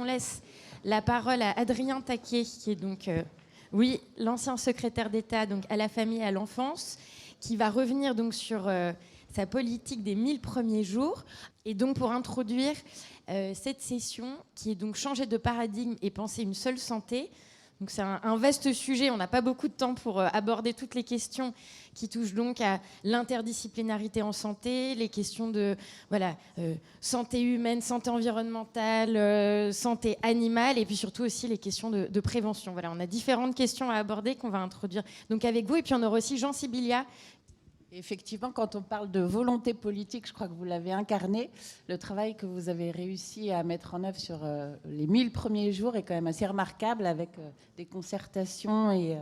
on laisse la parole à Adrien Taquet, qui est donc, l'ancien secrétaire d'État donc, à la famille et à l'enfance, qui va revenir donc sur sa politique des 1000 premiers jours. Et donc pour introduire cette session, qui est donc changer de paradigme et penser une seule santé. Donc c'est un vaste sujet, on n'a pas beaucoup de temps pour aborder toutes les questions qui touchent donc à l'interdisciplinarité en santé, les questions de santé humaine, santé environnementale, santé animale, et puis surtout aussi les questions de prévention. Voilà, on a différentes questions à aborder qu'on va introduire donc avec vous, et puis on aura aussi Jean Sibilia. Effectivement, quand on parle de volonté politique, je crois que vous l'avez incarné. Le travail que vous avez réussi à mettre en œuvre sur les 1000 premiers jours est quand même assez remarquable, avec des concertations et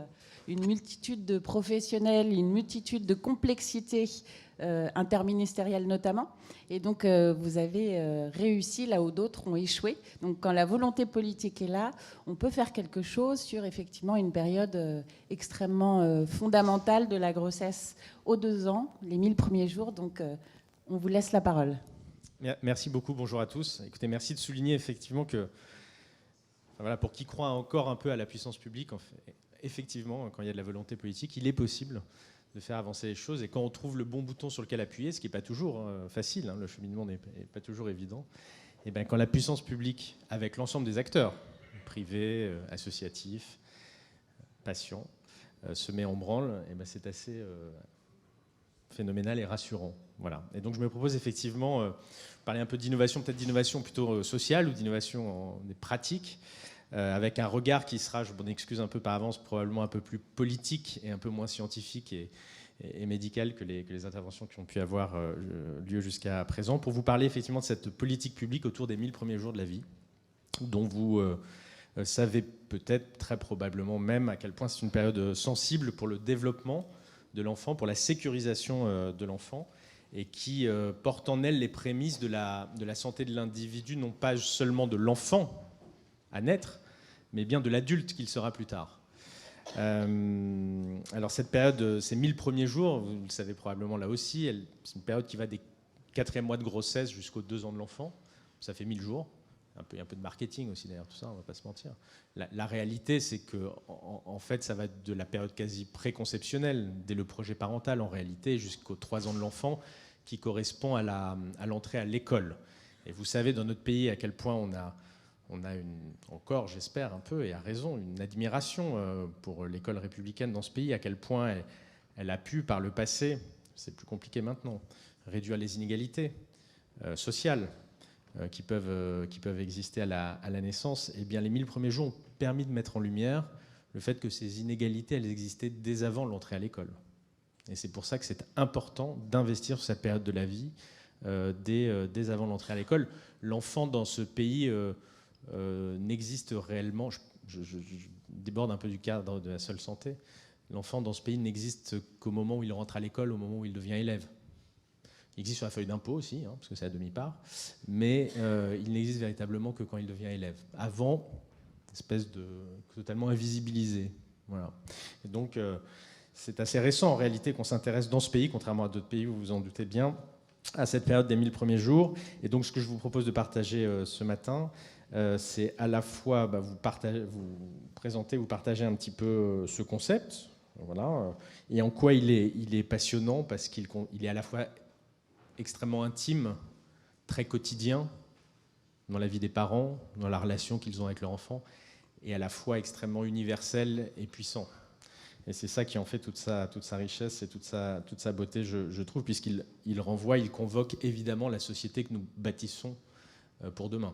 une multitude de professionnels, une multitude de complexités interministérielles notamment. Et donc, vous avez réussi là où d'autres ont échoué. Donc, quand la volonté politique est là, on peut faire quelque chose sur effectivement une période extrêmement fondamentale de la grossesse aux 2 ans, les 1000 premiers jours. Donc, on vous laisse la parole. Merci beaucoup, bonjour à tous. Écoutez, merci de souligner effectivement que, pour qui croit encore un peu à la puissance publique, effectivement, quand il y a de la volonté politique, il est possible de faire avancer les choses. Et quand on trouve le bon bouton sur lequel appuyer, ce qui n'est pas toujours facile, le cheminement n'est pas toujours évident, et bien quand la puissance publique, avec l'ensemble des acteurs, privés, associatifs, patients, se met en branle, et ben c'est assez phénoménal et rassurant. Voilà. Et donc je me propose effectivement parler un peu d'innovation, peut-être d'innovation plutôt sociale ou d'innovation des pratiques, avec un regard qui sera, je m'en excuse un peu par avance, probablement un peu plus politique et un peu moins scientifique et médical que les interventions qui ont pu avoir lieu jusqu'à présent, pour vous parler effectivement de cette politique publique autour des 1000 premiers jours de la vie, dont vous savez peut-être très probablement même à quel point c'est une période sensible pour le développement de l'enfant, pour la sécurisation de l'enfant, et qui porte en elle les prémices de la santé de l'individu, non pas seulement de l'enfant à naître, mais bien de l'adulte qu'il sera plus tard. Alors cette période, ces 1000 premiers jours, vous le savez probablement là aussi, c'est une période qui va des 4e mois de grossesse jusqu'aux 2 ans de l'enfant. Ça fait 1000 jours. Il y a un peu de marketing aussi derrière tout ça, on ne va pas se mentir. La réalité, c'est que en fait, ça va de la période quasi préconceptionnelle, dès le projet parental en réalité, jusqu'aux 3 ans de l'enfant, qui correspond à l'entrée à l'école. Et vous savez dans notre pays à quel point on a encore, j'espère un peu, et à raison, une admiration pour l'école républicaine dans ce pays, à quel point elle a pu, par le passé, c'est plus compliqué maintenant, réduire les inégalités sociales qui peuvent exister à la naissance. Et bien, les 1000 premiers jours ont permis de mettre en lumière le fait que ces inégalités, elles existaient dès avant l'entrée à l'école. Et c'est pour ça que c'est important d'investir sur cette période de la vie dès avant l'entrée à l'école. L'enfant dans ce pays n'existe réellement, je déborde un peu du cadre de la seule santé, l'enfant dans ce pays n'existe qu'au moment où il rentre à l'école, au moment où il devient élève. Il existe sur la feuille d'impôt aussi, parce que c'est à demi-part, mais il n'existe véritablement que quand il devient élève. Avant, espèce de totalement invisibilisé. Voilà. Et donc, c'est assez récent en réalité qu'on s'intéresse dans ce pays, contrairement à d'autres pays, vous vous en doutez bien, à cette période des 1000 premiers jours. Et donc, ce que je vous propose de partager ce matin, c'est à la fois vous partager un petit peu ce concept, voilà, et en quoi il est passionnant, parce qu'il est à la fois extrêmement intime, très quotidien dans la vie des parents, dans la relation qu'ils ont avec leur enfant, et à la fois extrêmement universel et puissant. Et c'est ça qui en fait toute sa richesse et toute sa beauté, je trouve, puisqu'il renvoie, il convoque évidemment la société que nous bâtissons pour demain.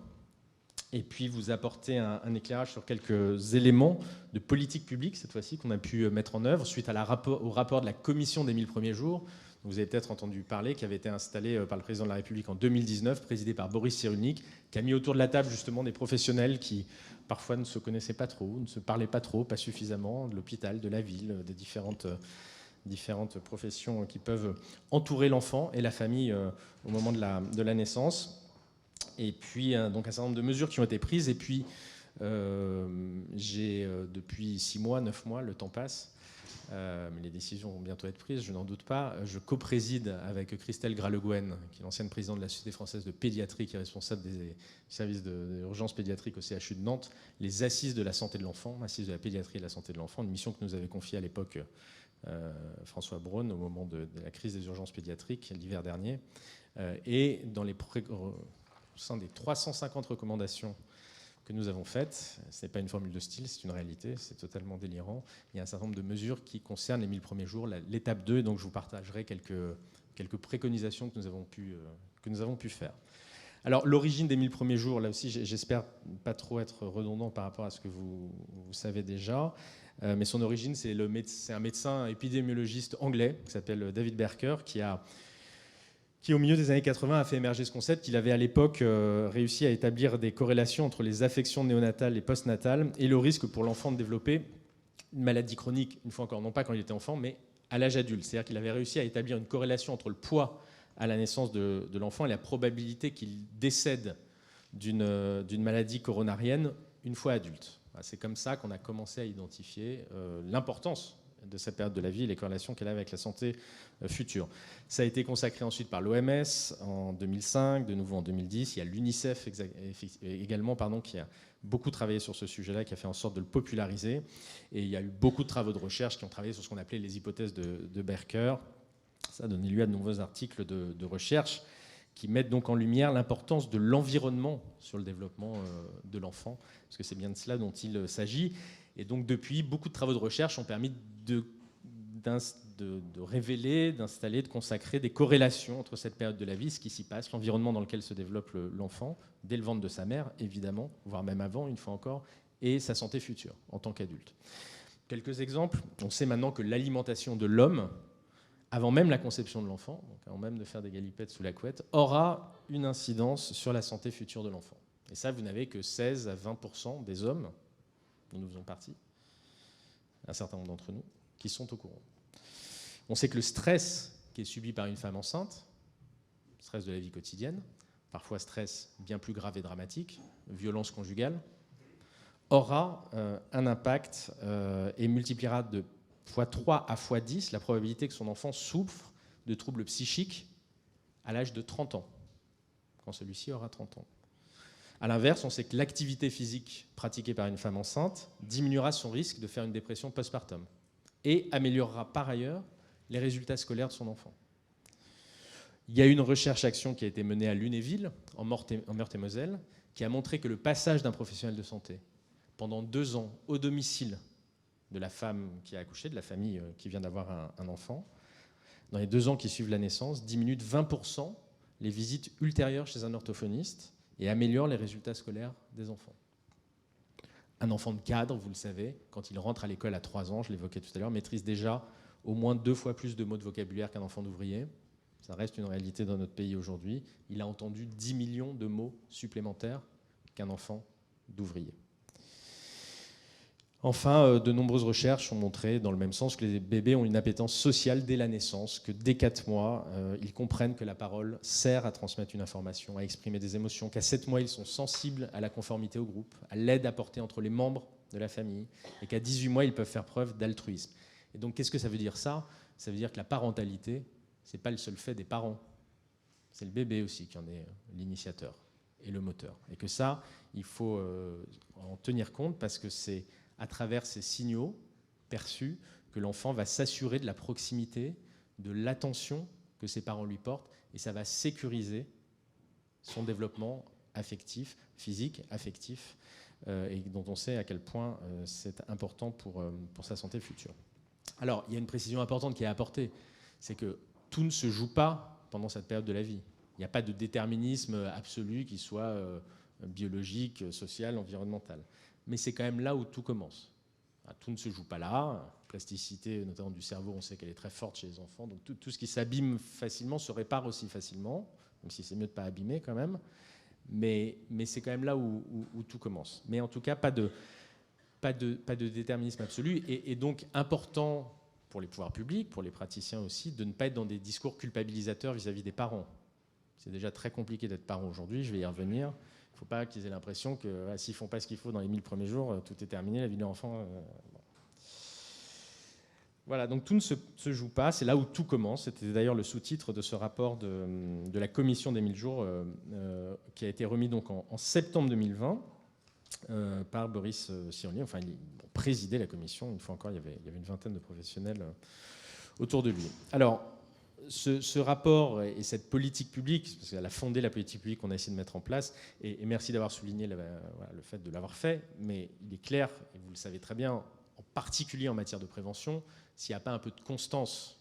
Et puis vous apporter un éclairage sur quelques éléments de politique publique, cette fois-ci, qu'on a pu mettre en œuvre suite au rapport de la Commission des 1000 premiers jours. Vous avez peut-être entendu parler, qui avait été installé par le président de la République en 2019, présidé par Boris Cyrulnik, qui a mis autour de la table justement des professionnels qui parfois ne se connaissaient pas trop, ne se parlaient pas trop, pas suffisamment, de l'hôpital, de la ville, des différentes professions qui peuvent entourer l'enfant et la famille au moment de la naissance. Et puis donc un certain nombre de mesures qui ont été prises. Et puis j'ai depuis 6 mois, 9 mois, le temps passe, mais les décisions vont bientôt être prises, je n'en doute pas. Je co-préside avec Christelle Graleguen, qui est l'ancienne présidente de la Société française de pédiatrie, qui est responsable des services d'urgence pédiatrique au CHU de Nantes, les assises de la santé de l'enfant, assises de la pédiatrie et de la santé de l'enfant, une mission que nous avait confiée à l'époque François Braun au moment de la crise des urgences pédiatriques l'hiver dernier. Et au sein des 350 recommandations que nous avons faites, ce n'est pas une formule de style, c'est une réalité, c'est totalement délirant. Il y a un certain nombre de mesures qui concernent les 1000 premiers jours, l'étape 2, et donc je vous partagerai quelques préconisations que nous avons pu faire. Alors, l'origine des 1000 premiers jours, là aussi, j'espère pas trop être redondant par rapport à ce que vous savez déjà, mais son origine, c'est un médecin épidémiologiste anglais qui s'appelle David Berker, qui, au milieu des années 80, a fait émerger ce concept qu'il avait à l'époque réussi à établir des corrélations entre les affections néonatales et postnatales et le risque pour l'enfant de développer une maladie chronique, une fois encore, non pas quand il était enfant, mais à l'âge adulte. C'est-à-dire qu'il avait réussi à établir une corrélation entre le poids à la naissance de l'enfant et la probabilité qu'il décède d'une maladie coronarienne une fois adulte. C'est comme ça qu'on a commencé à identifier l'importance de cette période de la vie et les corrélations qu'elle a avec la santé future. Ça a été consacré ensuite par l'OMS en 2005, de nouveau en 2010. Il y a l'UNICEF également, qui a beaucoup travaillé sur ce sujet-là, qui a fait en sorte de le populariser. Et il y a eu beaucoup de travaux de recherche qui ont travaillé sur ce qu'on appelait les hypothèses de Berker. Ça a donné lieu à de nombreux articles de recherche qui mettent donc en lumière l'importance de l'environnement sur le développement de l'enfant, parce que c'est bien de cela dont il s'agit. Et donc depuis, beaucoup de travaux de recherche ont permis de révéler, d'installer, de consacrer des corrélations entre cette période de la vie, ce qui s'y passe, l'environnement dans lequel se développe l'enfant, dès le ventre de sa mère, évidemment, voire même avant, une fois encore, et sa santé future en tant qu'adulte. Quelques exemples. On sait maintenant que l'alimentation de l'homme, avant même la conception de l'enfant, donc avant même de faire des galipettes sous la couette, aura une incidence sur la santé future de l'enfant. Et ça, vous n'avez que 16 à 20% des hommes, dont nous faisons partie, un certain nombre d'entre nous, qui sont au courant. On sait que le stress qui est subi par une femme enceinte, stress de la vie quotidienne, parfois stress bien plus grave et dramatique, violence conjugale, aura un impact et multipliera de x3 à x10 la probabilité que son enfant souffre de troubles psychiques à l'âge de 30 ans, quand celui-ci aura 30 ans. A l'inverse, on sait que l'activité physique pratiquée par une femme enceinte diminuera son risque de faire une dépression postpartum et améliorera par ailleurs les résultats scolaires de son enfant. Il y a une recherche-action qui a été menée à Lunéville, en Meurthe-et-Moselle, qui a montré que le passage d'un professionnel de santé pendant 2 ans au domicile de la femme qui a accouché, de la famille qui vient d'avoir un enfant, dans les 2 ans qui suivent la naissance, diminue de 20% les visites ultérieures chez un orthophoniste et améliore les résultats scolaires des enfants. Un enfant de cadre, vous le savez, quand il rentre à l'école à 3 ans, je l'évoquais tout à l'heure, maîtrise déjà au moins 2 fois plus de mots de vocabulaire qu'un enfant d'ouvrier. Ça reste une réalité dans notre pays aujourd'hui. Il a entendu 10 millions de mots supplémentaires qu'un enfant d'ouvrier. Enfin, de nombreuses recherches ont montré dans le même sens que les bébés ont une appétence sociale dès la naissance, que dès 4 mois, ils comprennent que la parole sert à transmettre une information, à exprimer des émotions, qu'à 7 mois, ils sont sensibles à la conformité au groupe, à l'aide apportée entre les membres de la famille, et qu'à 18 mois, ils peuvent faire preuve d'altruisme. Et donc, qu'est-ce que ça veut dire ça ? Ça veut dire que la parentalité, ce n'est pas le seul fait des parents. C'est le bébé aussi qui en est l'initiateur et le moteur. Et que ça, il faut en tenir compte parce que c'est à travers ces signaux perçus que l'enfant va s'assurer de la proximité, de l'attention que ses parents lui portent, et ça va sécuriser son développement affectif, physique, affectif, et dont on sait à quel point c'est important pour sa santé future. Alors, il y a une précision importante qui est apportée, c'est que tout ne se joue pas pendant cette période de la vie. Il n'y a pas de déterminisme absolu qui soit biologique, social, environnemental. Mais c'est quand même là où tout commence. Tout ne se joue pas là. La plasticité, notamment du cerveau, on sait qu'elle est très forte chez les enfants. Donc tout ce qui s'abîme facilement se répare aussi facilement, même si c'est mieux de ne pas abîmer quand même. Mais c'est quand même là où tout commence. Mais en tout cas, pas de déterminisme absolu. Et donc important pour les pouvoirs publics, pour les praticiens aussi, de ne pas être dans des discours culpabilisateurs vis-à-vis des parents. C'est déjà très compliqué d'être parent aujourd'hui, je vais y revenir. Il ne faut pas qu'ils aient l'impression que s'ils ne font pas ce qu'il faut dans les 1000 premiers jours, tout est terminé, la vie de l'enfant. Bon. Voilà, donc tout ne se joue pas, c'est là où tout commence. C'était d'ailleurs le sous-titre de ce rapport de la commission des 1000 jours qui a été remis donc en septembre 2020 par Boris Cyrulnik. Enfin, il présidait la commission. Une fois encore, il y avait une vingtaine de professionnels autour de lui. Alors, ce rapport et cette politique publique, parce qu'elle a fondé la politique publique qu'on a essayé de mettre en place, et merci d'avoir souligné le fait de l'avoir fait, mais il est clair, et vous le savez très bien, en particulier en matière de prévention, s'il n'y a pas un peu de constance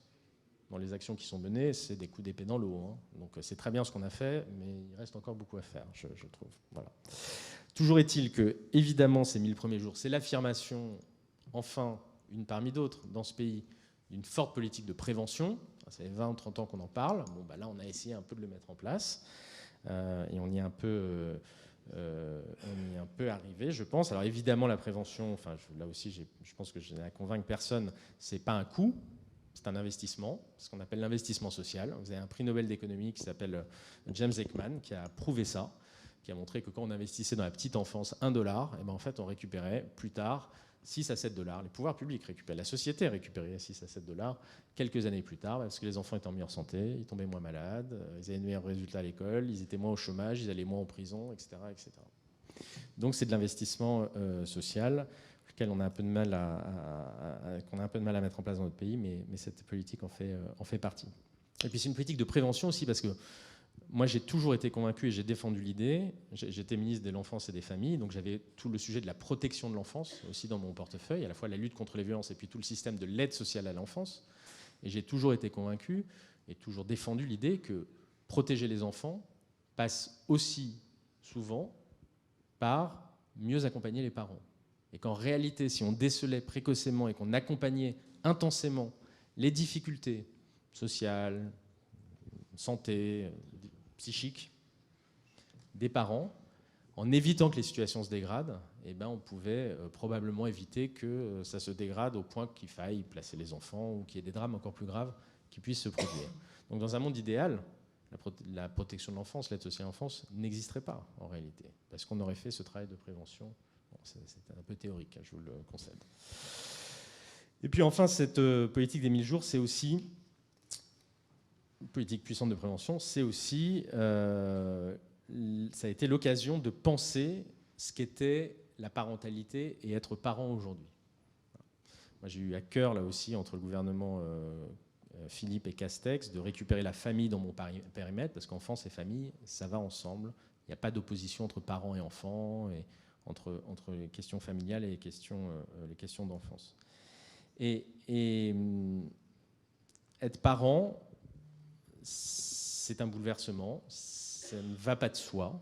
dans les actions qui sont menées, c'est des coups d'épée dans l'eau. Hein. Donc c'est très bien ce qu'on a fait, mais il reste encore beaucoup à faire, je trouve. Voilà. Toujours est-il que, évidemment, ces 1000 premiers jours, c'est l'affirmation, enfin, une parmi d'autres, dans ce pays, d'une forte politique de prévention. Ça fait 20 ou 30 ans qu'on en parle. Bon, bah là, on a essayé un peu de le mettre en place. Et on y est un peu arrivé, je pense. Alors évidemment, la prévention, enfin, là aussi, je pense que je n'ai à convaincre personne, c'est pas un coût, c'est un investissement, ce qu'on appelle l'investissement social. Vous avez un prix Nobel d'économie qui s'appelle James Heckman, qui a prouvé ça, qui a montré que quand on investissait dans la petite enfance $1, et ben en fait, on récupérait plus tard 6 à 7 $. Les pouvoirs publics récupéraient, la société récupérait 6 à 7 $ quelques années plus tard, parce que les enfants étaient en meilleure santé, ils tombaient moins malades, ils avaient de meilleurs résultats à l'école, ils étaient moins au chômage, ils allaient moins en prison, etc. etc. Donc c'est de l'investissement social, lequel on a un peu de mal à mettre en place dans notre pays, mais cette politique en fait partie. Et puis c'est une politique de prévention aussi, parce que moi, j'ai toujours été convaincu et j'ai défendu l'idée. J'étais ministre de l'Enfance et des Familles, donc j'avais tout le sujet de la protection de l'enfance aussi dans mon portefeuille, à la fois la lutte contre les violences et puis tout le système de l'aide sociale à l'enfance. Et j'ai toujours été convaincu et toujours défendu l'idée que protéger les enfants passe aussi souvent par mieux accompagner les parents. Et qu'en réalité, si on décelait précocement et qu'on accompagnait intensément les difficultés sociales, santé, psychique des parents, en évitant que les situations se dégradent, eh ben on pouvait probablement éviter que ça se dégrade au point qu'il faille placer les enfants ou qu'il y ait des drames encore plus graves qui puissent se produire. Donc dans un monde idéal, la protection de l'enfance, l'aide sociale à l'enfance n'existerait pas en réalité, parce qu'on aurait fait ce travail de prévention. Bon, c'est un peu théorique, je vous le concède. Et puis enfin, cette politique des 1000 jours, c'est aussi politique puissante de prévention, c'est aussi, ça a été l'occasion de penser ce qu'était la parentalité et être parent aujourd'hui. Moi, j'ai eu à cœur, là aussi, entre le gouvernement Philippe et Castex, de récupérer la famille dans mon périmètre, parce qu'enfance et famille, ça va ensemble. Il n'y a pas d'opposition entre parents et enfants, et entre les questions familiales et les questions d'enfance. Et être parent, c'est un bouleversement, ça ne va pas de soi.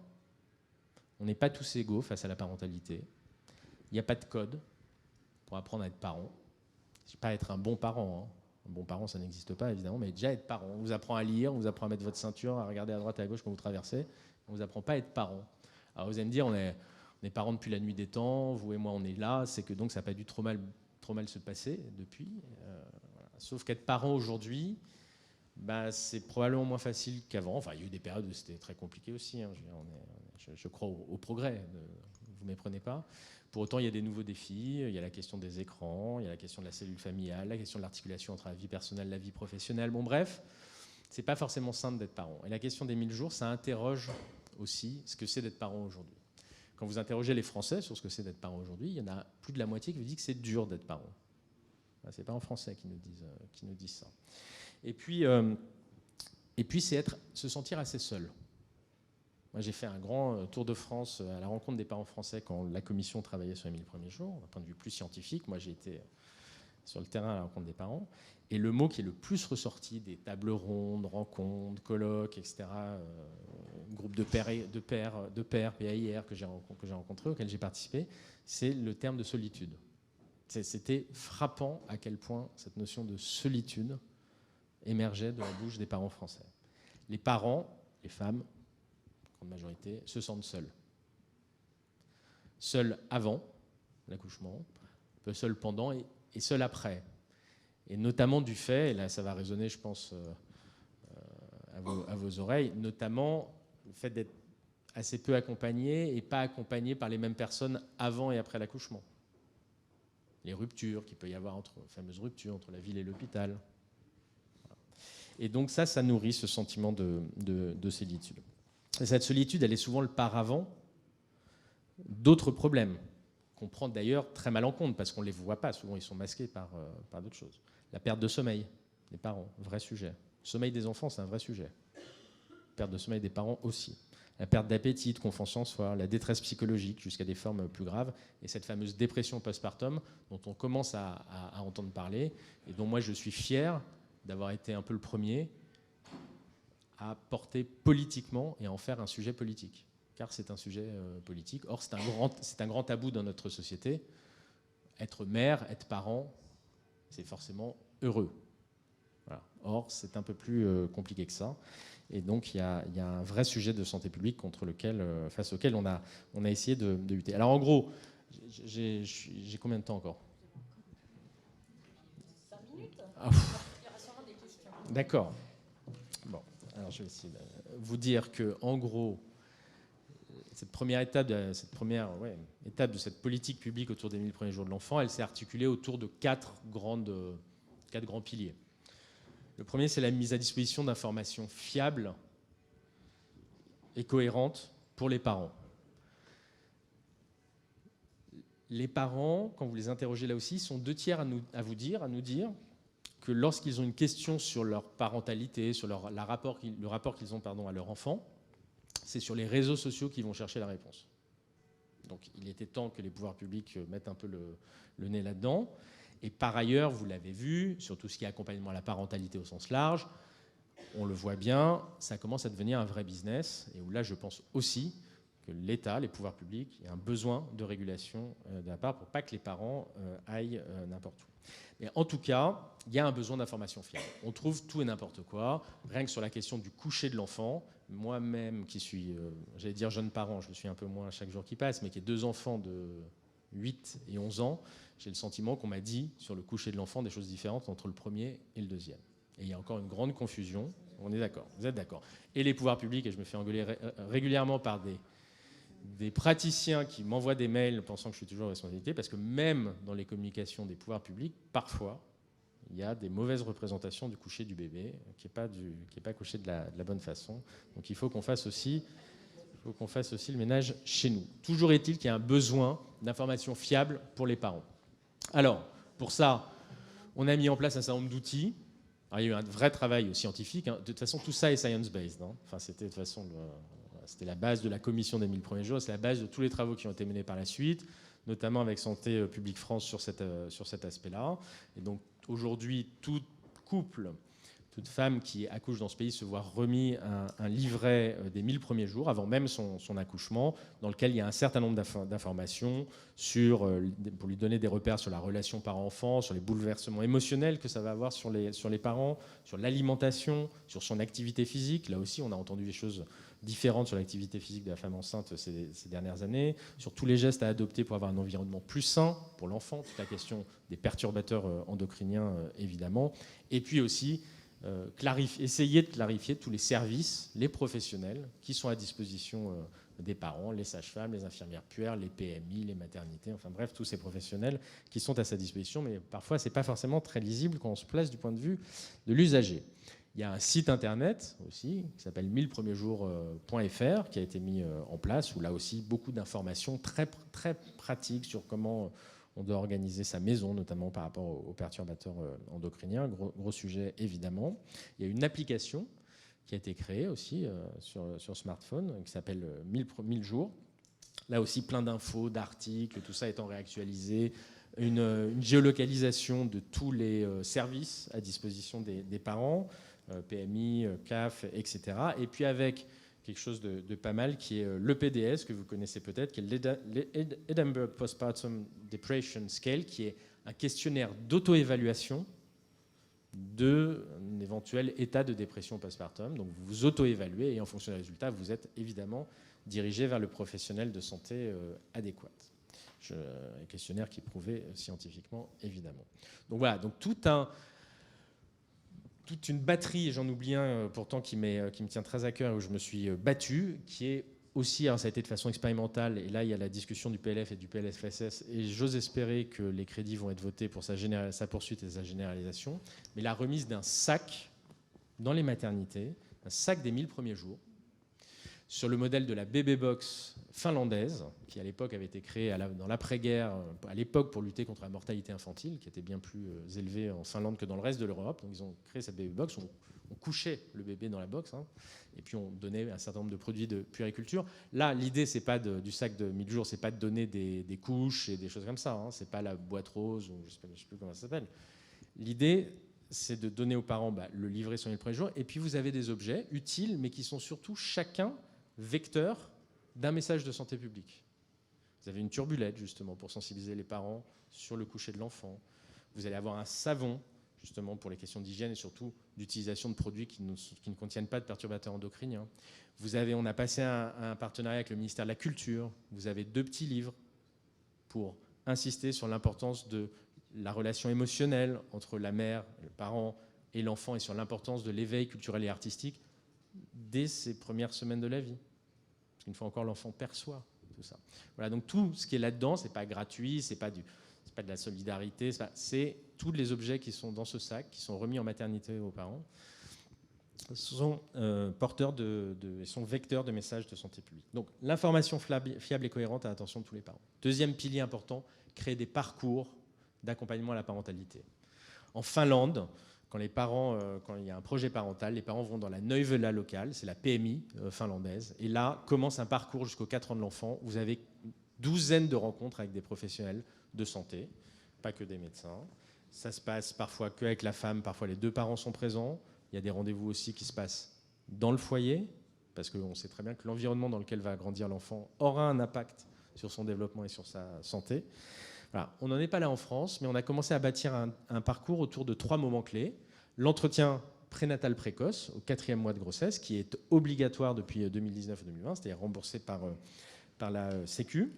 On n'est pas tous égaux face à la parentalité. Il n'y a pas de code pour apprendre à être parent. C'est pas être un bon parent. Hein. Un bon parent, ça n'existe pas, évidemment, mais déjà être parent. On vous apprend à lire, on vous apprend à mettre votre ceinture, à regarder à droite et à gauche quand vous traversez. On ne vous apprend pas à être parent. Alors vous allez me dire, on est parents depuis la nuit des temps, vous et moi on est là, c'est que donc ça n'a pas dû trop mal se passer depuis. Voilà. Sauf qu'être parent aujourd'hui, bah, c'est probablement moins facile qu'avant. Enfin, il y a eu des périodes où c'était très compliqué aussi. Hein. Je crois au progrès, ne vous méprenez pas. Pour autant, il y a des nouveaux défis. Il y a la question des écrans, il y a la question de la cellule familiale, la question de l'articulation entre la vie personnelle et la vie professionnelle. Bon, bref, c'est pas forcément simple d'être parent. Et la question des 1000 jours, ça interroge aussi ce que c'est d'être parent aujourd'hui. Quand vous interrogez les Français sur ce que c'est d'être parent aujourd'hui, il y en a plus de la moitié qui vous dit que c'est dur d'être parent. C'est les parents français qui nous disent ça. Et puis c'est se sentir assez seul. Moi, j'ai fait un grand tour de France à la rencontre des parents français quand la commission travaillait sur les 1000 premiers jours, d'un point de vue plus scientifique. Moi, j'ai été sur le terrain à la rencontre des parents. Et le mot qui est le plus ressorti des tables rondes, rencontres, colloques, etc., groupes de pairs, PAIR que j'ai rencontrés, auxquels j'ai participé, c'est le terme de solitude. C'était frappant à quel point cette notion de solitude émergeait de la bouche des parents français. Les parents, les femmes, en grande majorité, se sentent seuls. Seuls avant l'accouchement, un peu seuls pendant et seuls après. Et notamment du fait, et là ça va résonner je pense à vos oreilles, notamment le fait d'être assez peu accompagné et pas accompagné par les mêmes personnes avant et après l'accouchement. les ruptures qu'il peut y avoir les fameuses ruptures entre la ville et l'hôpital. Voilà. Et donc ça nourrit ce sentiment de solitude. Et cette solitude, elle est souvent le paravent d'autres problèmes qu'on prend d'ailleurs très mal en compte parce qu'on ne les voit pas. Souvent, ils sont masqués par d'autres choses. La perte de sommeil des parents, vrai sujet. Le sommeil des enfants, c'est un vrai sujet. La perte de sommeil des parents aussi. La perte d'appétit, de confiance en soi, la détresse psychologique jusqu'à des formes plus graves, et cette fameuse dépression postpartum dont on commence à entendre parler et dont moi je suis fier d'avoir été un peu le premier à porter politiquement et à en faire un sujet politique. Car c'est un sujet politique. Or, c'est un grand tabou dans notre société. Être mère, être parent, c'est forcément heureux. Voilà. Or, c'est un peu plus compliqué que ça. Et donc, il y a un vrai sujet de santé publique face auquel on a essayé de lutter. Alors, en gros, j'ai combien de temps encore ? 5 minutes. Ah, il y aura sûrement des questions. D'accord. Bon, alors je vais essayer de vous dire que, en gros, cette première étape de cette politique publique autour des 1000 premiers jours de l'enfant, elle s'est articulée autour de 4 grands piliers. Le premier, c'est la mise à disposition d'informations fiables et cohérentes pour les parents. Les parents, quand vous les interrogez là aussi, sont 2 tiers à nous dire que lorsqu'ils ont une question sur leur parentalité, sur le rapport qu'ils ont à leur enfant, c'est sur les réseaux sociaux qu'ils vont chercher la réponse. Donc il était temps que les pouvoirs publics mettent un peu le nez là-dedans. Et par ailleurs, vous l'avez vu, sur tout ce qui est accompagnement à la parentalité au sens large, on le voit bien, ça commence à devenir un vrai business. Et où là, je pense aussi que l'État, les pouvoirs publics, il y a un besoin de régulation de la part pour pas que les parents aillent n'importe où. Mais en tout cas, il y a un besoin d'information fiable. On trouve tout et n'importe quoi, rien que sur la question du coucher de l'enfant. Moi-même, qui suis, j'allais dire jeune parent, je le suis un peu moins chaque jour qui passe, mais qui ai 2 enfants de 8 et 11 ans, j'ai le sentiment qu'on m'a dit sur le coucher de l'enfant des choses différentes entre le premier et le deuxième. Et il y a encore une grande confusion. On est d'accord, vous êtes d'accord. Et les pouvoirs publics, et je me fais engueuler régulièrement par des praticiens qui m'envoient des mails pensant que je suis toujours en responsabilité, parce que même dans les communications des pouvoirs publics, parfois, il y a des mauvaises représentations du coucher du bébé, qui n'est pas couché de la bonne façon. Donc il faut qu'on fasse aussi le ménage chez nous. Toujours est-il qu'il y a un besoin d'informations fiables pour les parents. Alors, pour ça, on a mis en place un certain nombre d'outils. Alors, il y a eu un vrai travail scientifique. De toute façon, tout ça est science-based. Enfin, c'était de toute façon c'était la base de la commission des 1000 premiers jours. C'est la base de tous les travaux qui ont été menés par la suite, notamment avec Santé publique France sur cet aspect-là. Et donc, aujourd'hui, tout couple, toute femme qui accouche dans ce pays se voit remis un livret des 1000 premiers jours, avant même son accouchement, dans lequel il y a un certain nombre d'informations pour lui donner des repères sur la relation parent-enfant, sur les bouleversements émotionnels que ça va avoir sur les parents, sur l'alimentation, sur son activité physique. Là aussi, on a entendu des choses différentes sur l'activité physique de la femme enceinte ces dernières années, sur tous les gestes à adopter pour avoir un environnement plus sain pour l'enfant, toute la question des perturbateurs endocriniens, évidemment, et puis aussi essayer de clarifier tous les services, les professionnels qui sont à disposition des parents, les sages-femmes, les infirmières puères, les PMI, les maternités, enfin bref, tous ces professionnels qui sont à sa disposition, mais parfois ce n'est pas forcément très lisible quand on se place du point de vue de l'usager. Il y a un site internet aussi qui s'appelle 1000premiersjours.fr qui a été mis en place, où là aussi beaucoup d'informations très, très pratiques sur comment on doit organiser sa maison, notamment par rapport aux perturbateurs endocriniens. Gros sujet, évidemment. Il y a une application qui a été créée aussi sur smartphone qui s'appelle 1000 jours. Là aussi, plein d'infos, d'articles, tout ça étant réactualisé. Une géolocalisation de tous les services à disposition des parents, PMI, CAF, etc. Et puis avec quelque chose de pas mal qui est l'EPDS, que vous connaissez peut-être, qui est l'Edinburgh Postpartum Depression Scale, qui est un questionnaire d'auto-évaluation d'un éventuel état de dépression postpartum. Donc vous vous auto-évaluez et en fonction des résultats, vous êtes évidemment dirigé vers le professionnel de santé adéquat. Un questionnaire qui est prouvé scientifiquement, évidemment. Donc voilà, donc toute une batterie, et j'en oublie un pourtant qui me tient très à cœur, où je me suis battu, qui est aussi, alors ça a été de façon expérimentale, et là il y a la discussion du PLF et du PLFSS, et j'ose espérer que les crédits vont être votés pour sa poursuite et sa généralisation, mais la remise d'un sac dans les maternités, un sac des 1000 premiers jours, sur le modèle de la baby box finlandaise, qui à l'époque avait été créée dans l'après-guerre, à l'époque pour lutter contre la mortalité infantile, qui était bien plus élevée en Finlande que dans le reste de l'Europe. Donc ils ont créé cette baby box, on couchait le bébé dans la box, hein, et puis on donnait un certain nombre de produits de puériculture. Là, l'idée, c'est pas du sac de 1000 jours, c'est pas de donner des couches et des choses comme ça, hein, c'est pas la boîte rose, ou je sais plus comment ça s'appelle. L'idée, c'est de donner aux parents le livret sur les premiers jours, et puis vous avez des objets utiles, mais qui sont surtout chacun vecteur d'un message de santé publique. Vous avez une turbulette, justement, pour sensibiliser les parents sur le coucher de l'enfant. Vous allez avoir un savon, justement, pour les questions d'hygiène et surtout d'utilisation de produits qui ne contiennent pas de perturbateurs endocriniens. On a passé un partenariat avec le ministère de la Culture. Vous avez 2 petits livres pour insister sur l'importance de la relation émotionnelle entre la mère, le parent et l'enfant, et sur l'importance de l'éveil culturel et artistique dès ses premières semaines de la vie. Parce qu'une fois encore, l'enfant perçoit tout ça. Voilà, donc tout ce qui est là-dedans, c'est pas gratuit, c'est pas de la solidarité, c'est tous les objets qui sont dans ce sac, qui sont remis en maternité aux parents, sont porteurs sont vecteurs de messages de santé publique. Donc l'information fiable et cohérente à l'attention de tous les parents. Deuxième pilier important, créer des parcours d'accompagnement à la parentalité. En Finlande, quand il y a un projet parental, les parents vont dans la Neuvela locale, c'est la PMI finlandaise, et là commence un parcours jusqu'aux 4 ans de l'enfant. Vous avez une douzaine de rencontres avec des professionnels de santé, pas que des médecins. Ça se passe parfois qu'avec la femme, parfois les 2 parents sont présents. Il y a des rendez-vous aussi qui se passent dans le foyer, parce qu'on sait très bien que l'environnement dans lequel va grandir l'enfant aura un impact sur son développement et sur sa santé. Voilà. On n'en est pas là en France, mais on a commencé à bâtir un parcours autour de 3 moments clés. L'entretien prénatal précoce au 4e mois de grossesse, qui est obligatoire depuis 2019-2020, c'est-à-dire remboursé par la Sécu.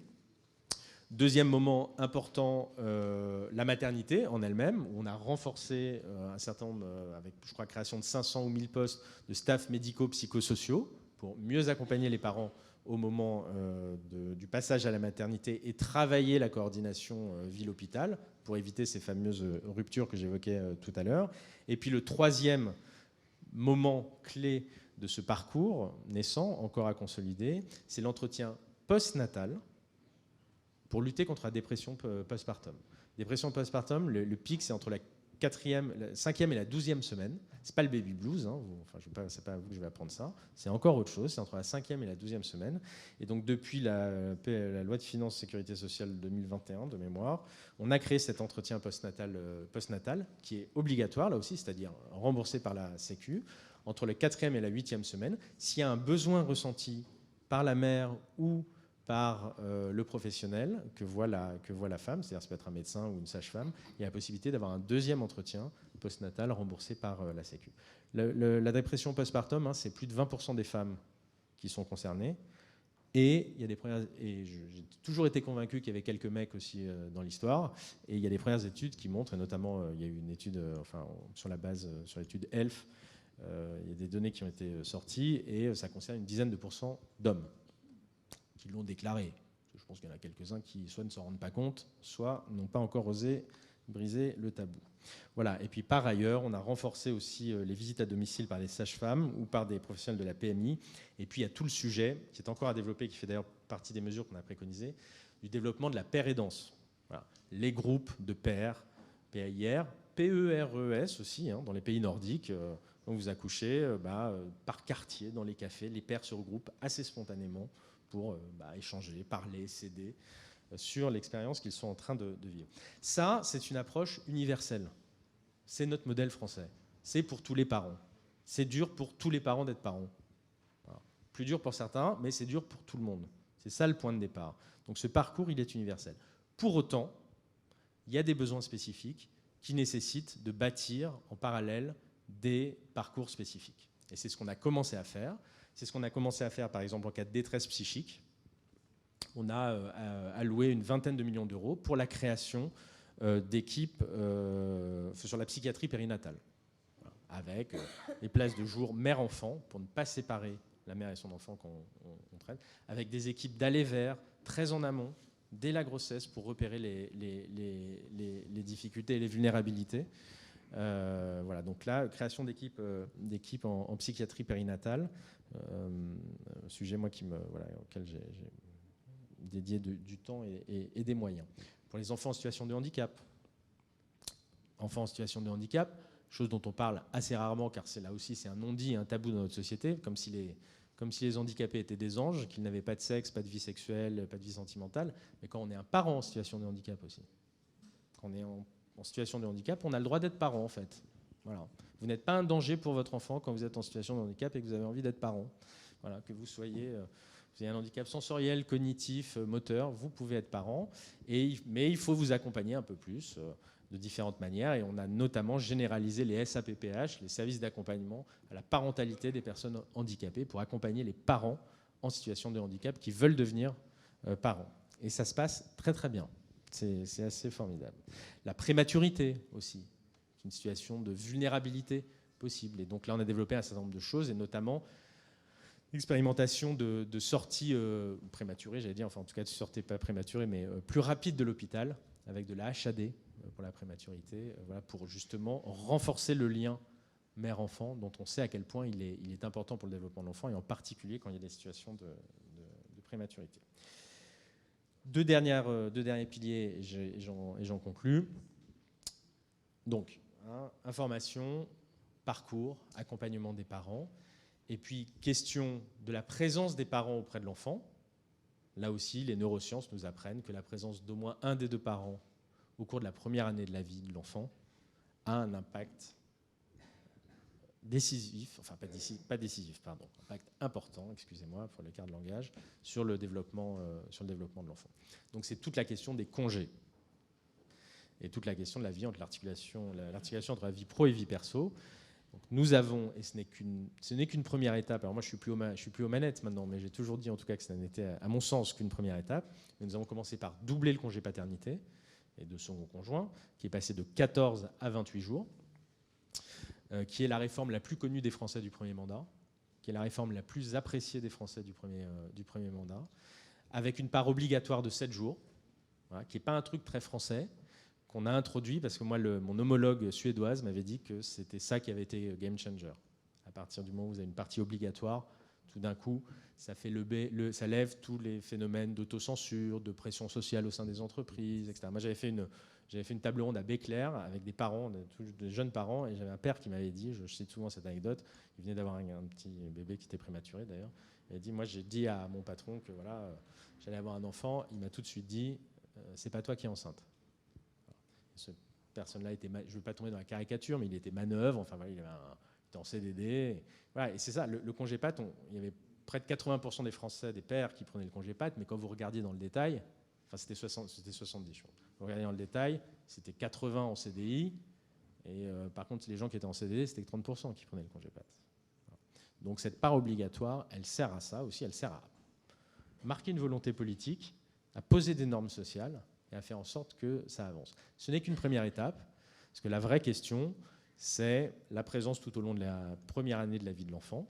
Deuxième moment important, la maternité en elle-même, où on a renforcé un certain nombre, avec je crois création de 500 ou 1000 postes de staff médico-psychosociaux pour mieux accompagner les parents au moment du passage à la maternité et travailler la coordination ville-hôpital pour éviter ces fameuses ruptures que j'évoquais tout à l'heure. Et puis le 3e moment clé de ce parcours naissant, encore à consolider, c'est l'entretien postnatal pour lutter contre la dépression postpartum. Dépression postpartum, le pic, c'est entre la 5e et la 12e semaine. C'est pas le baby blues, hein, c'est pas à vous que je vais apprendre ça. C'est encore autre chose, c'est entre la 5e et la 12e semaine. Et donc depuis la loi de finances sécurité sociale 2021, de mémoire, on a créé cet entretien postnatal qui est obligatoire, là aussi, c'est-à-dire remboursé par la Sécu, entre la 4e et la 8e semaine. S'il y a un besoin ressenti par la mère ou par le professionnel que voit la femme, c'est-à-dire ça peut être un médecin ou une sage-femme, il y a la possibilité d'avoir un 2e entretien postnatal remboursé par la Sécu. La dépression postpartum, c'est plus de 20% des femmes qui sont concernées. Et j'ai toujours été convaincu qu'il y avait quelques mecs aussi dans l'histoire. Et il y a des premières études qui montrent, et notamment il y a eu une étude, sur l'étude ELF, il y a des données qui ont été sorties, et ça concerne une dizaine de pourcents d'hommes qui l'ont déclaré. Je pense qu'il y en a quelques-uns qui soit ne s'en rendent pas compte, soit n'ont pas encore osé briser le tabou. Voilà. Et puis par ailleurs, on a renforcé aussi les visites à domicile par des sages-femmes ou par des professionnels de la PMI. Et puis il y a tout le sujet qui est encore à développer, qui fait d'ailleurs partie des mesures qu'on a préconisées, du développement de la paire-aidance. Voilà. Les groupes de pairs, PAIR, PERES aussi, dans les pays nordiques. Donc vous accouchez par quartier, dans les cafés, les pairs se regroupent assez spontanément pour échanger, parler, s'aider sur l'expérience qu'ils sont en train de vivre. Ça, c'est une approche universelle. C'est notre modèle français. C'est pour tous les parents. C'est dur pour tous les parents d'être parents. Voilà. Plus dur pour certains, mais c'est dur pour tout le monde. C'est ça le point de départ. Donc ce parcours, il est universel. Pour autant, il y a des besoins spécifiques qui nécessitent de bâtir en parallèle des parcours spécifiques. Et c'est ce qu'on a commencé à faire. C'est ce qu'on a commencé à faire, par exemple, en cas de détresse psychique. On a alloué une vingtaine de millions d'euros pour la création d'équipes sur la psychiatrie périnatale, avec les places de jour mère-enfant pour ne pas séparer la mère et son enfant qu'on traite, avec des équipes d'aller vers, très en amont, dès la grossesse, pour repérer les difficultés et les vulnérabilités. Voilà, donc là, création d'équipes en psychiatrie périnatale, sujet auquel j'ai dédié du temps et des moyens. Pour les enfants en situation de handicap, chose dont on parle assez rarement, car là aussi c'est un non-dit, un tabou dans notre société, comme si les handicapés étaient des anges, qu'ils n'avaient pas de sexe, pas de vie sexuelle, pas de vie sentimentale. Mais quand on est un parent en situation de handicap aussi, quand on est en situation de handicap, on a le droit d'être parent en fait. Voilà. Vous n'êtes pas un danger pour votre enfant quand vous êtes en situation de handicap et que vous avez envie d'être parent. Voilà, que vous avez un handicap sensoriel, cognitif, moteur, vous pouvez être parent, mais il faut vous accompagner un peu plus de différentes manières, et on a notamment généralisé les SAPPH, les services d'accompagnement à la parentalité des personnes handicapées, pour accompagner les parents en situation de handicap qui veulent devenir parents. Et ça se passe très très bien, c'est assez formidable. La prématurité aussi, une situation de vulnérabilité possible, et donc là on a développé un certain nombre de choses, et notamment l'expérimentation de sortie prématurée, j'allais dire, enfin en tout cas de sortie pas prématurée, mais plus rapide de l'hôpital, avec de la HAD pour la prématurité, voilà, pour justement renforcer le lien mère-enfant, dont on sait à quel point il est important pour le développement de l'enfant, et en particulier quand il y a des situations de prématurité. Deux derniers piliers, et j'en conclus. Donc, information, parcours, accompagnement des parents, et puis question de la présence des parents auprès de l'enfant. Là aussi, les neurosciences nous apprennent que la présence d'au moins un des deux parents au cours de la première année de la vie de l'enfant a un impact décisif, enfin pas décisif, pardon, impact important, excusez-moi pour l'écart de langage, sur le développement de l'enfant. Donc c'est toute la question des congés et toute la question de la vie entre l'articulation entre la vie pro et vie perso. Donc nous avons, et ce n'est qu'une première étape, alors moi je suis plus aux manettes maintenant, mais j'ai toujours dit en tout cas que ça n'était à mon sens qu'une première étape, mais nous avons commencé par doubler le congé paternité et de son conjoint, qui est passé de 14 à 28 jours, qui est la réforme la plus connue des Français du premier mandat, qui est la réforme la plus appréciée des Français du premier mandat, avec une part obligatoire de 7 jours, voilà, qui n'est pas un truc très français, qu'on a introduit parce que moi, mon homologue suédoise m'avait dit que c'était ça qui avait été game changer. À partir du moment où vous avez une partie obligatoire, tout d'un coup, ça ça lève tous les phénomènes d'autocensure, de pression sociale au sein des entreprises, etc. Moi, j'avais fait une table ronde à Béclair avec des parents, des jeunes parents, et j'avais un père qui m'avait dit, je cite souvent cette anecdote, il venait d'avoir un petit bébé qui était prématuré d'ailleurs, il a dit, moi j'ai dit à mon patron que voilà, j'allais avoir un enfant, il m'a tout de suite dit, c'est pas toi qui es enceinte. Cette personne-là je ne veux pas tomber dans la caricature, mais il était manœuvre, enfin voilà, il était en CDD. Et, voilà, et c'est ça, le congé pat, il y avait près de 80% des Français, des pères qui prenaient le congé pat, mais quand vous regardiez dans le détail, enfin c'était 70 jours. Vous regardez dans le détail, c'était 80 en CDI, et par contre les gens qui étaient en CDD, c'était 30% qui prenaient le congé pat. Voilà. Donc cette part obligatoire, elle sert à ça aussi, elle sert à marquer une volonté politique, à poser des normes sociales, et à faire en sorte que ça avance. Ce n'est qu'une première étape, parce que la vraie question, c'est la présence tout au long de la première année de la vie de l'enfant.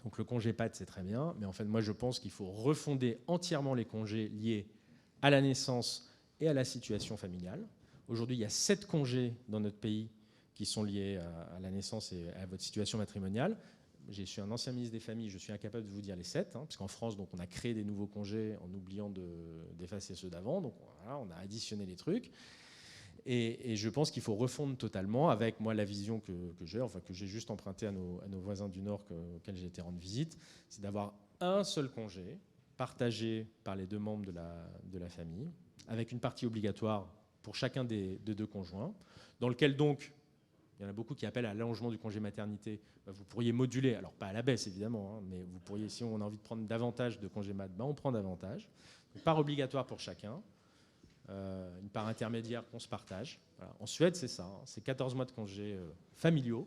Donc le congé pat, c'est très bien, mais en fait, moi, je pense qu'il faut refonder entièrement les congés liés à la naissance et à la situation familiale. Aujourd'hui, il y a 7 congés dans notre pays qui sont liés à la naissance et à votre situation matrimoniale. Je suis un ancien ministre des Familles, je suis incapable de vous dire les 7, parce qu'en France, donc, on a créé des nouveaux congés en oubliant d'effacer ceux d'avant. Donc voilà, on a additionné les trucs. Et je pense qu'il faut refondre totalement avec moi la vision que j'ai juste empruntée à nos voisins du Nord auxquels j'ai été rendre visite, c'est d'avoir un seul congé partagé par les deux membres de la famille, avec une partie obligatoire pour chacun des deux conjoints, dans lequel donc il y en a beaucoup qui appellent à l'allongement du congé maternité. Vous pourriez moduler, alors pas à la baisse évidemment, mais vous pourriez, si on a envie de prendre davantage de congé mat, on prend davantage. Une part obligatoire pour chacun, une part intermédiaire qu'on se partage. Voilà. En Suède, c'est ça, c'est 14 mois de congés familiaux,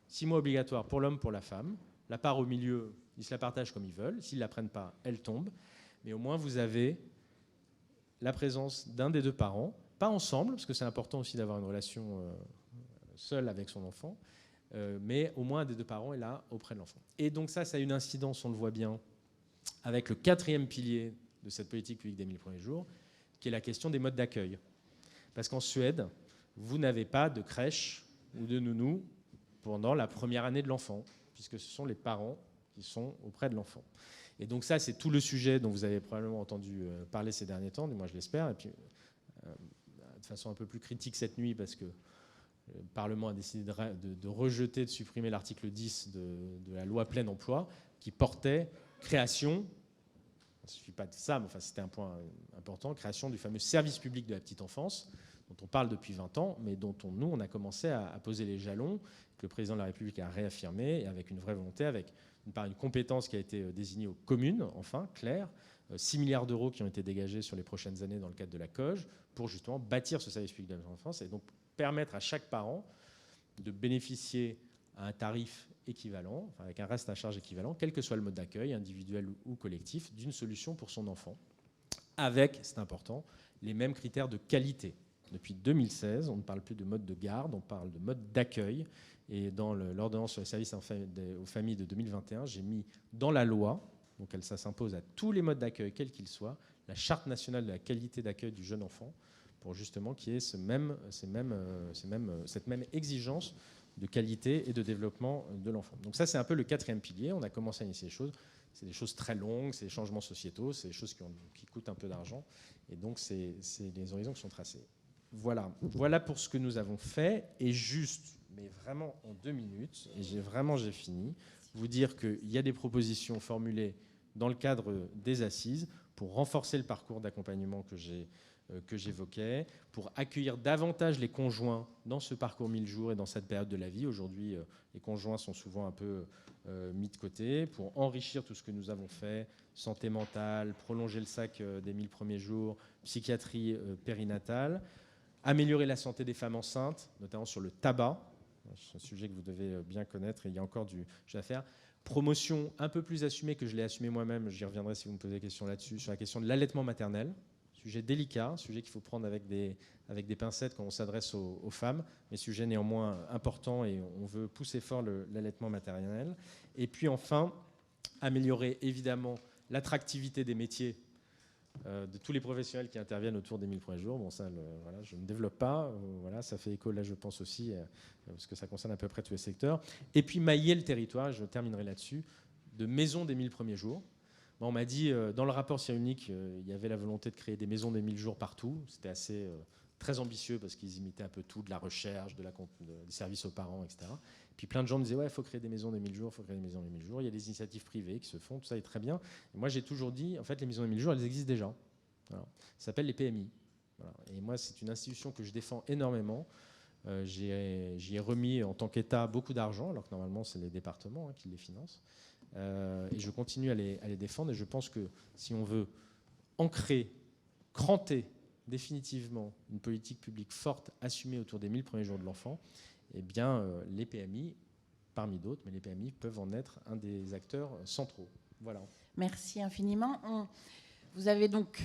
6 mois obligatoires pour l'homme, pour la femme. La part au milieu, ils se la partagent comme ils veulent. S'ils ne la prennent pas, elle tombe. Mais au moins, vous avez la présence d'un des deux parents, pas ensemble, parce que c'est important aussi d'avoir une relation seul avec son enfant, mais au moins un des deux parents est là auprès de l'enfant. Et donc ça a une incidence, on le voit bien, avec le 4e pilier de cette politique publique des 1000 premiers jours, qui est la question des modes d'accueil. Parce qu'en Suède, vous n'avez pas de crèche ou de nounou pendant la première année de l'enfant, puisque ce sont les parents qui sont auprès de l'enfant. Et donc ça, c'est tout le sujet dont vous avez probablement entendu parler ces derniers temps, du moins je l'espère, et puis de façon un peu plus critique cette nuit, parce que le Parlement a décidé de rejeter, de supprimer l'article 10 de la loi plein emploi, qui portait création, il ne suffit pas de ça, mais enfin, c'était un point important, création du fameux service public de la petite enfance, dont on parle depuis 20 ans, mais dont nous, on a commencé à poser les jalons, que le président de la République a réaffirmé, et avec une vraie volonté, avec une compétence qui a été désignée aux communes, enfin, claire, 6 milliards d'euros qui ont été dégagés sur les prochaines années dans le cadre de la COG, pour justement bâtir ce service public de l'enfance, et donc permettre à chaque parent de bénéficier à un tarif équivalent, enfin avec un reste à charge équivalent, quel que soit le mode d'accueil, individuel ou collectif, d'une solution pour son enfant, avec, c'est important, les mêmes critères de qualité. Depuis 2016, on ne parle plus de mode de garde, on parle de mode d'accueil. Et dans l'ordonnance sur les services aux familles de 2021, j'ai mis dans la loi, donc ça s'impose à tous les modes d'accueil, quels qu'ils soient, la charte nationale de la qualité d'accueil du jeune enfant, pour justement qu'il y ait cette même exigence de qualité et de développement de l'enfant. Donc ça, c'est un peu le 4e pilier. On a commencé à initier les choses. C'est des choses très longues, c'est des changements sociétaux, c'est des choses qui coûtent un peu d'argent. Et donc, c'est les horizons qui sont tracés. Voilà pour ce que nous avons fait. Et juste, mais vraiment en 2 minutes, et j'ai fini, vous dire qu'il y a des propositions formulées dans le cadre des assises pour renforcer le parcours d'accompagnement que j'évoquais, pour accueillir davantage les conjoints dans ce parcours 1000 jours et dans cette période de la vie. Aujourd'hui, les conjoints sont souvent un peu mis de côté, pour enrichir tout ce que nous avons fait, santé mentale, prolonger le sac des 1000 premiers jours, psychiatrie périnatale, améliorer la santé des femmes enceintes, notamment sur le tabac, c'est un sujet que vous devez bien connaître, et il y a encore du jeu à faire. Promotion un peu plus assumée, que je l'ai assumée moi-même, j'y reviendrai si vous me posez des questions là-dessus, sur la question de l'allaitement maternel. Sujet délicat, sujet qu'il faut prendre avec des pincettes quand on s'adresse aux femmes, mais sujet néanmoins important, et on veut pousser fort l'allaitement maternel. Et puis enfin, améliorer évidemment l'attractivité des métiers de tous les professionnels qui interviennent autour des 1000 premiers jours. Bon, ça, voilà, je ne développe pas. Voilà, ça fait écho là, je pense aussi, parce que ça concerne à peu près tous les secteurs. Et puis mailler le territoire, je terminerai là-dessus, de maisons des 1000 premiers jours. On m'a dit, dans le rapport Sien Unique, il y avait la volonté de créer des maisons des 1000 jours partout. C'était assez très ambitieux parce qu'ils imitaient un peu tout, de la recherche, des services aux parents, etc. Puis plein de gens me disaient, ouais, il faut créer des maisons des 1000 jours, il faut créer des maisons des 1000 jours. Il y a des initiatives privées qui se font, tout ça est très bien. Et moi, j'ai toujours dit, en fait, les maisons des 1000 jours, elles existent déjà. Voilà. Ça s'appelle les PMI. Voilà. Et moi, c'est une institution que je défends énormément. J'y ai remis en tant qu'État beaucoup d'argent, alors que normalement, c'est les départements qui les financent. Et je continue à les défendre. Et je pense que si on veut ancrer, cranter définitivement une politique publique forte, assumée autour des 1000 premiers jours de l'enfant, eh bien, les PMI, parmi d'autres, mais les PMI peuvent en être un des acteurs centraux. Voilà. Merci infiniment. Vous avez donc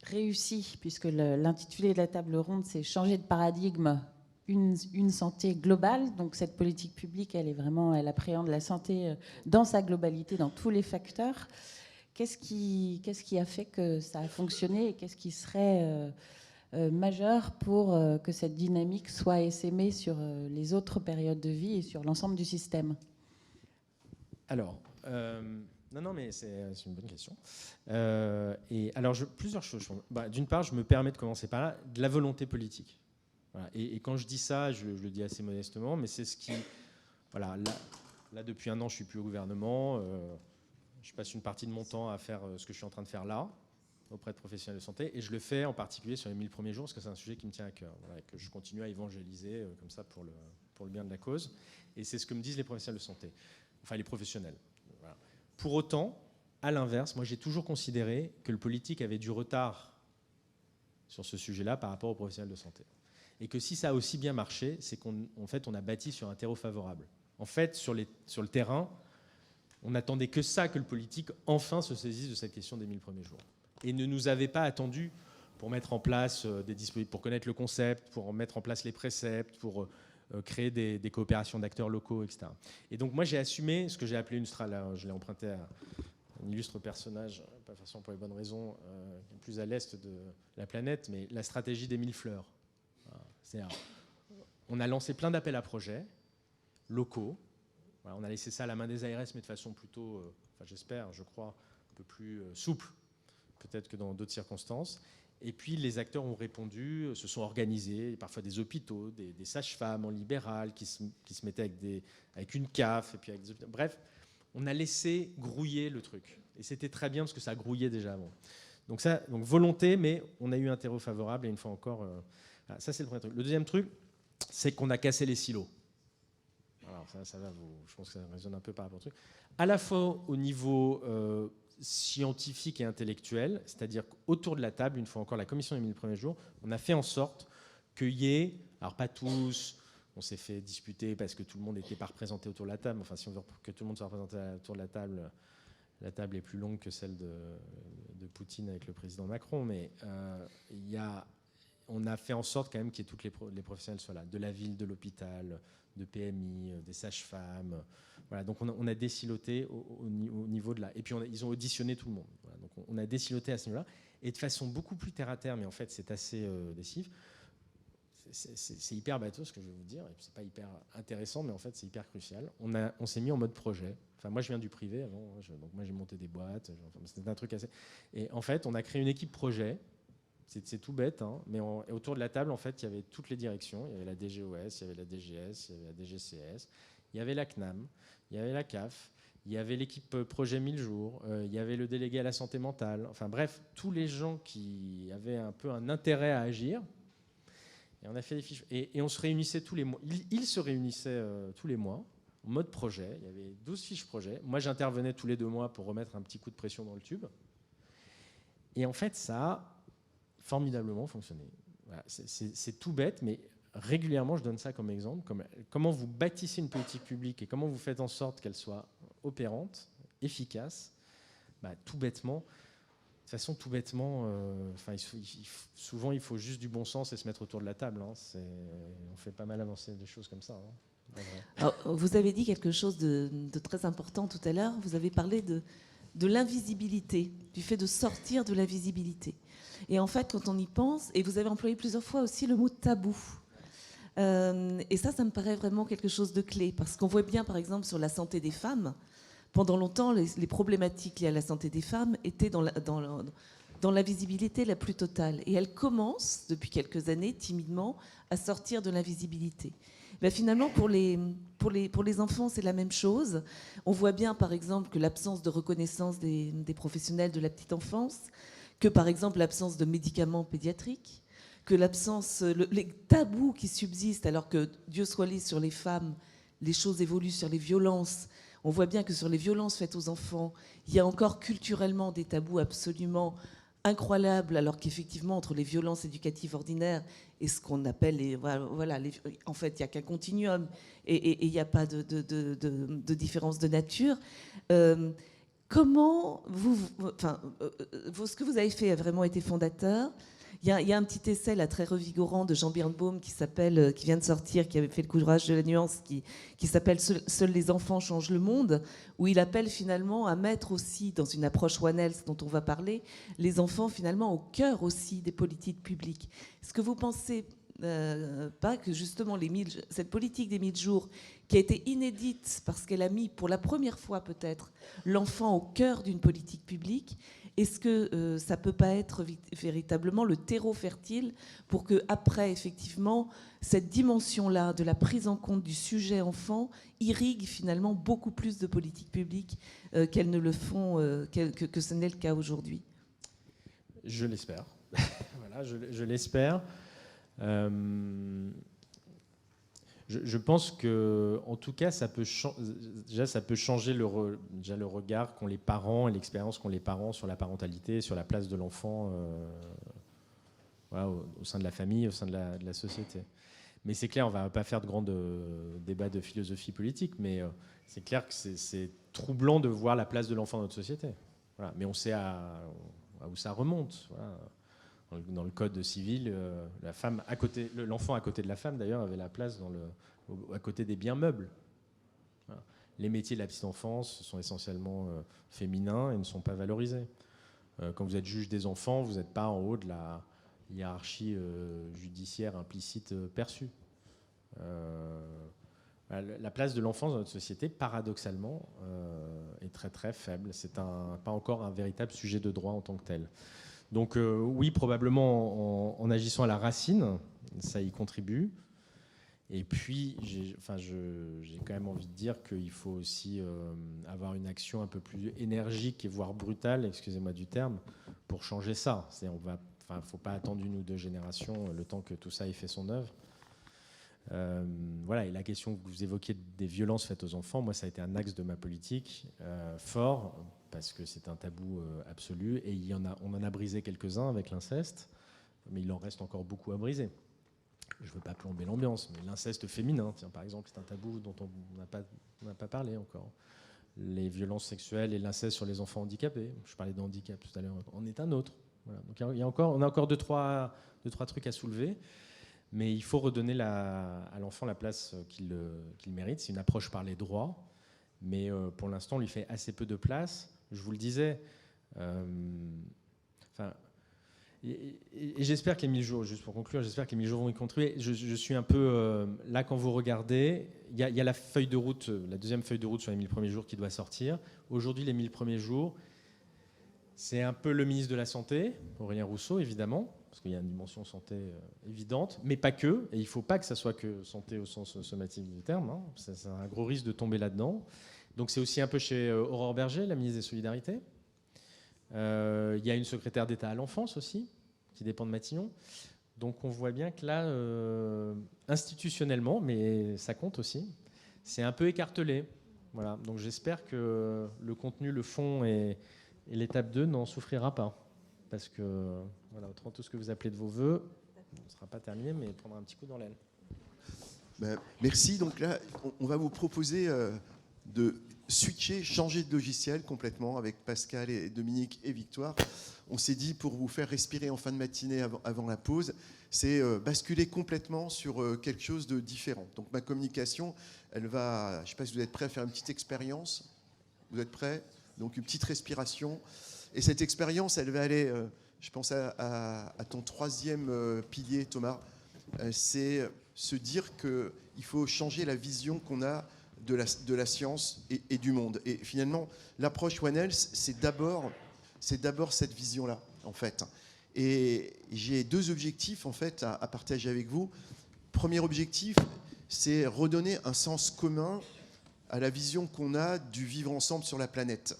réussi, puisque l'intitulé de la table ronde, c'est « Changer de paradigme, une santé globale ». Donc cette politique publique, elle appréhende la santé dans sa globalité, dans tous les facteurs. Qu'est-ce qui a fait que ça a fonctionné, et qu'est-ce qui serait majeur pour que cette dynamique soit essaimée sur les autres périodes de vie et sur l'ensemble du système? Alors, non, mais c'est une bonne question. Et alors, plusieurs choses. D'une part, je me permets de commencer par là, de la volonté politique. Voilà. Et quand je dis ça, je le dis assez modestement, mais c'est ce qui... Voilà, là, depuis 1 an, je ne suis plus au gouvernement. Je passe une partie de mon temps à faire ce que je suis en train de faire là, auprès de professionnels de santé, et je le fais en particulier sur les 1000 premiers jours, parce que c'est un sujet qui me tient à cœur, voilà, et que je continue à évangéliser comme ça pour le bien de la cause. Et c'est ce que me disent les professionnels de santé, enfin les professionnels. Voilà. Pour autant, à l'inverse, moi j'ai toujours considéré que le politique avait du retard sur ce sujet-là par rapport aux professionnels de santé. Et que si ça a aussi bien marché, c'est qu'en fait on a bâti sur un terreau favorable. En fait, sur le terrain, on n'attendait que ça, que le politique enfin se saisisse de cette question des 1000 premiers jours. Et ne nous avait pas attendu pour mettre en place des dispositifs, pour connaître le concept, pour mettre en place les préceptes, pour créer des coopérations d'acteurs locaux, etc. Et donc moi j'ai assumé ce que j'ai appelé une stratégie, je l'ai emprunté à un illustre personnage, pas forcément pour les bonnes raisons, qui est plus à l'est de la planète, mais la stratégie des 1000 fleurs. C'est-à-dire, on a lancé plein d'appels à projets locaux. Voilà, on a laissé ça à la main des ARS, mais de façon plutôt, j'espère, je crois, un peu plus souple, peut-être que dans d'autres circonstances. Et puis les acteurs ont répondu, se sont organisés, parfois des hôpitaux, des sages-femmes en libéral qui se mettaient avec une CAF, et puis avec des hôpitaux. Bref, on a laissé grouiller le truc. Et c'était très bien parce que ça grouillait déjà avant. Donc volonté, mais on a eu un terreau favorable, et une fois encore, ça c'est le premier truc. Le deuxième truc, c'est qu'on a cassé les silos. Alors ça va, je pense que ça résonne un peu par rapport au truc. À la fois au niveau scientifique et intellectuel, c'est-à-dire qu'autour de la table, une fois encore, la commission des 1000 premiers jours, on a fait en sorte qu'il y ait, alors pas tous, on s'est fait disputer parce que tout le monde n'était pas représenté autour de la table, enfin si on veut que tout le monde soit représenté autour de la table est plus longue que celle de Poutine avec le président Macron, mais on a fait en sorte quand même qu'il y ait tous les professionnels soient là, de la ville, de l'hôpital, de PMI, des sages-femmes. Voilà, donc on a désiloté au niveau de là. Et puis ils ont auditionné tout le monde. Voilà, donc on a désiloté à ce niveau-là. Et de façon beaucoup plus terre à terre, mais en fait c'est assez décisif. C'est hyper bateau ce que je vais vous dire, et c'est pas hyper intéressant, mais en fait c'est hyper crucial. On s'est mis en mode projet. Enfin moi je viens du privé avant, donc moi j'ai monté des boîtes. C'était un truc assez. Et en fait on a créé une équipe projet. C'est tout bête, hein, mais autour de la table, en fait, il y avait toutes les directions. Il y avait la DGOS, il y avait la DGS, il y avait la DGCS, il y avait la CNAM, il y avait la CAF, il y avait l'équipe projet 1000 jours, il y avait le délégué à la santé mentale. Enfin bref, tous les gens qui avaient un peu un intérêt à agir. Et on a fait des fiches. Et on se réunissait tous les mois. Ils se réunissaient tous les mois, en mode projet. Il y avait 12 fiches projet. Moi, j'intervenais tous les 2 mois pour remettre un petit coup de pression dans le tube. Et en fait, ça a formidablement fonctionné. Voilà, c'est tout bête, mais régulièrement, je donne ça comme exemple. Comment vous bâtissez une politique publique et comment vous faites en sorte qu'elle soit opérante, efficace, tout bêtement. De toute façon, tout bêtement, souvent, il faut juste du bon sens et se mettre autour de la table. Hein. On fait pas mal avancer des choses comme ça. Hein. Alors, vous avez dit quelque chose de très important tout à l'heure. Vous avez parlé de l'invisibilité, du fait de sortir de l'invisibilité. Et en fait, quand on y pense, et vous avez employé plusieurs fois aussi le mot tabou. Et ça me paraît vraiment quelque chose de clé, parce qu'on voit bien, par exemple, sur la santé des femmes, pendant longtemps, les problématiques liées à la santé des femmes étaient dans l'invisibilité la plus totale. Et elles commencent, depuis quelques années, timidement, à sortir de l'invisibilité. Finalement, pour les enfants, c'est la même chose. On voit bien, par exemple, que l'absence de reconnaissance des professionnels de la petite enfance, que, par exemple, l'absence de médicaments pédiatriques, que les tabous qui subsistent, alors que, Dieu soit loué, sur les femmes, les choses évoluent. Sur les violences, on voit bien que sur les violences faites aux enfants, il y a encore culturellement des tabous absolument incroyables, alors qu'effectivement, entre les violences éducatives ordinaires et ce qu'on appelle en fait, il n'y a qu'un continuum et il n'y a pas de différence de nature. Comment ce que vous avez fait a vraiment été fondateur. Il y a un petit essai là, très revigorant de Jean Birnbaum qui vient de sortir, qui avait fait le courage de la nuance, qui s'appelle Seuls les enfants changent le monde, où il appelle finalement à mettre aussi, dans une approche One Health dont on va parler, les enfants finalement au cœur aussi des politiques publiques. Est-ce que vous pensez pas que justement cette politique des 1000 jours, qui a été inédite parce qu'elle a mis pour la première fois peut-être l'enfant au cœur d'une politique publique, est-ce que ça ne peut pas être véritablement le terreau fertile pour que, après, effectivement, cette dimension-là de la prise en compte du sujet enfant irrigue finalement beaucoup plus de politiques publiques qu'elles ne le font, que ce n'est le cas aujourd'hui? Je l'espère. Voilà, je l'espère. Je pense que, en tout cas, ça peut changer le regard qu'ont les parents et l'expérience qu'ont les parents sur la parentalité, sur la place de l'enfant au sein de la famille, au sein de la société. Mais c'est clair, on ne va pas faire de grands débats de philosophie politique, mais c'est clair que c'est troublant de voir la place de l'enfant dans notre société. Voilà. Mais on sait où ça remonte. Voilà. Dans le code civil, la femme à côté, l'enfant à côté de la femme d'ailleurs avait la place à côté des biens meubles. Voilà. Les métiers de la petite enfance sont essentiellement féminins et ne sont pas valorisés. Quand vous êtes juge des enfants, vous n'êtes pas en haut de la hiérarchie judiciaire implicite perçue. La place de l'enfance dans notre société, paradoxalement, est très très faible. C'est pas encore un véritable sujet de droit en tant que tel. Donc oui, probablement en agissant à la racine, ça y contribue. Et puis, j'ai quand même envie de dire qu'il faut aussi avoir une action un peu plus énergique et voire brutale, excusez-moi du terme, pour changer ça. Il ne faut pas attendre 1 ou 2 générations le temps que tout ça ait fait son œuvre. Voilà, et la question que vous évoquiez des violences faites aux enfants, moi ça a été un axe de ma politique fort, parce que c'est un tabou absolu, et on en a brisé quelques-uns avec l'inceste, mais il en reste encore beaucoup à briser. Je ne veux pas plomber l'ambiance, mais l'inceste féminin, tiens, par exemple, c'est un tabou dont on n'a pas parlé encore. Les violences sexuelles et l'inceste sur les enfants handicapés, je parlais de handicap tout à l'heure, en est un autre. Voilà. Donc on a encore deux, trois trucs à soulever. Mais il faut redonner à l'enfant la place qu'il mérite. C'est une approche par les droits, mais pour l'instant, on lui fait assez peu de place. Je vous le disais. Et j'espère que les 1000 jours, juste pour conclure, j'espère que les 1000 jours vont y contribuer. Je suis un peu là quand vous regardez. Il y a la feuille de route, la deuxième feuille de route sur les 1000 premiers jours qui doit sortir. Aujourd'hui, les 1000 premiers jours, c'est un peu le ministre de la Santé, Aurélien Rousseau, évidemment, parce qu'il y a une dimension santé évidente, mais pas que. Et il ne faut pas que ça soit que santé au sens somatique du terme. Hein. C'est un gros risque de tomber là-dedans. Donc c'est aussi un peu chez Aurore Berger, la ministre des Solidarités. Il y a une secrétaire d'État à l'enfance aussi, qui dépend de Matignon. Donc on voit bien que là, institutionnellement, mais ça compte aussi, c'est un peu écartelé. Voilà. Donc j'espère que le contenu, le fond et l'étape 2 n'en souffrira pas. Parce que, voilà, autrement tout ce que vous appelez de vos voeux ne sera pas terminé, mais prendra un petit coup dans l'aile. Ben, merci. Donc là, on va vous proposer de switcher, changer de logiciel complètement avec Pascal et Dominique et Victoire. On s'est dit, pour vous faire respirer en fin de matinée avant la pause, c'est basculer complètement sur quelque chose de différent. Donc ma communication, elle va, je ne sais pas si vous êtes prêts à faire une petite expérience. Vous êtes prêts? Donc une petite respiration. Et cette expérience, elle va aller, je pense à ton troisième pilier, Thomas, c'est se dire qu'il faut changer la vision qu'on a de la science et du monde. Et finalement, l'approche One Health, c'est d'abord cette vision-là, en fait. Et j'ai 2 objectifs, en fait, à partager avec vous. Premier objectif, c'est redonner un sens commun à la vision qu'on a du vivre ensemble sur la planète.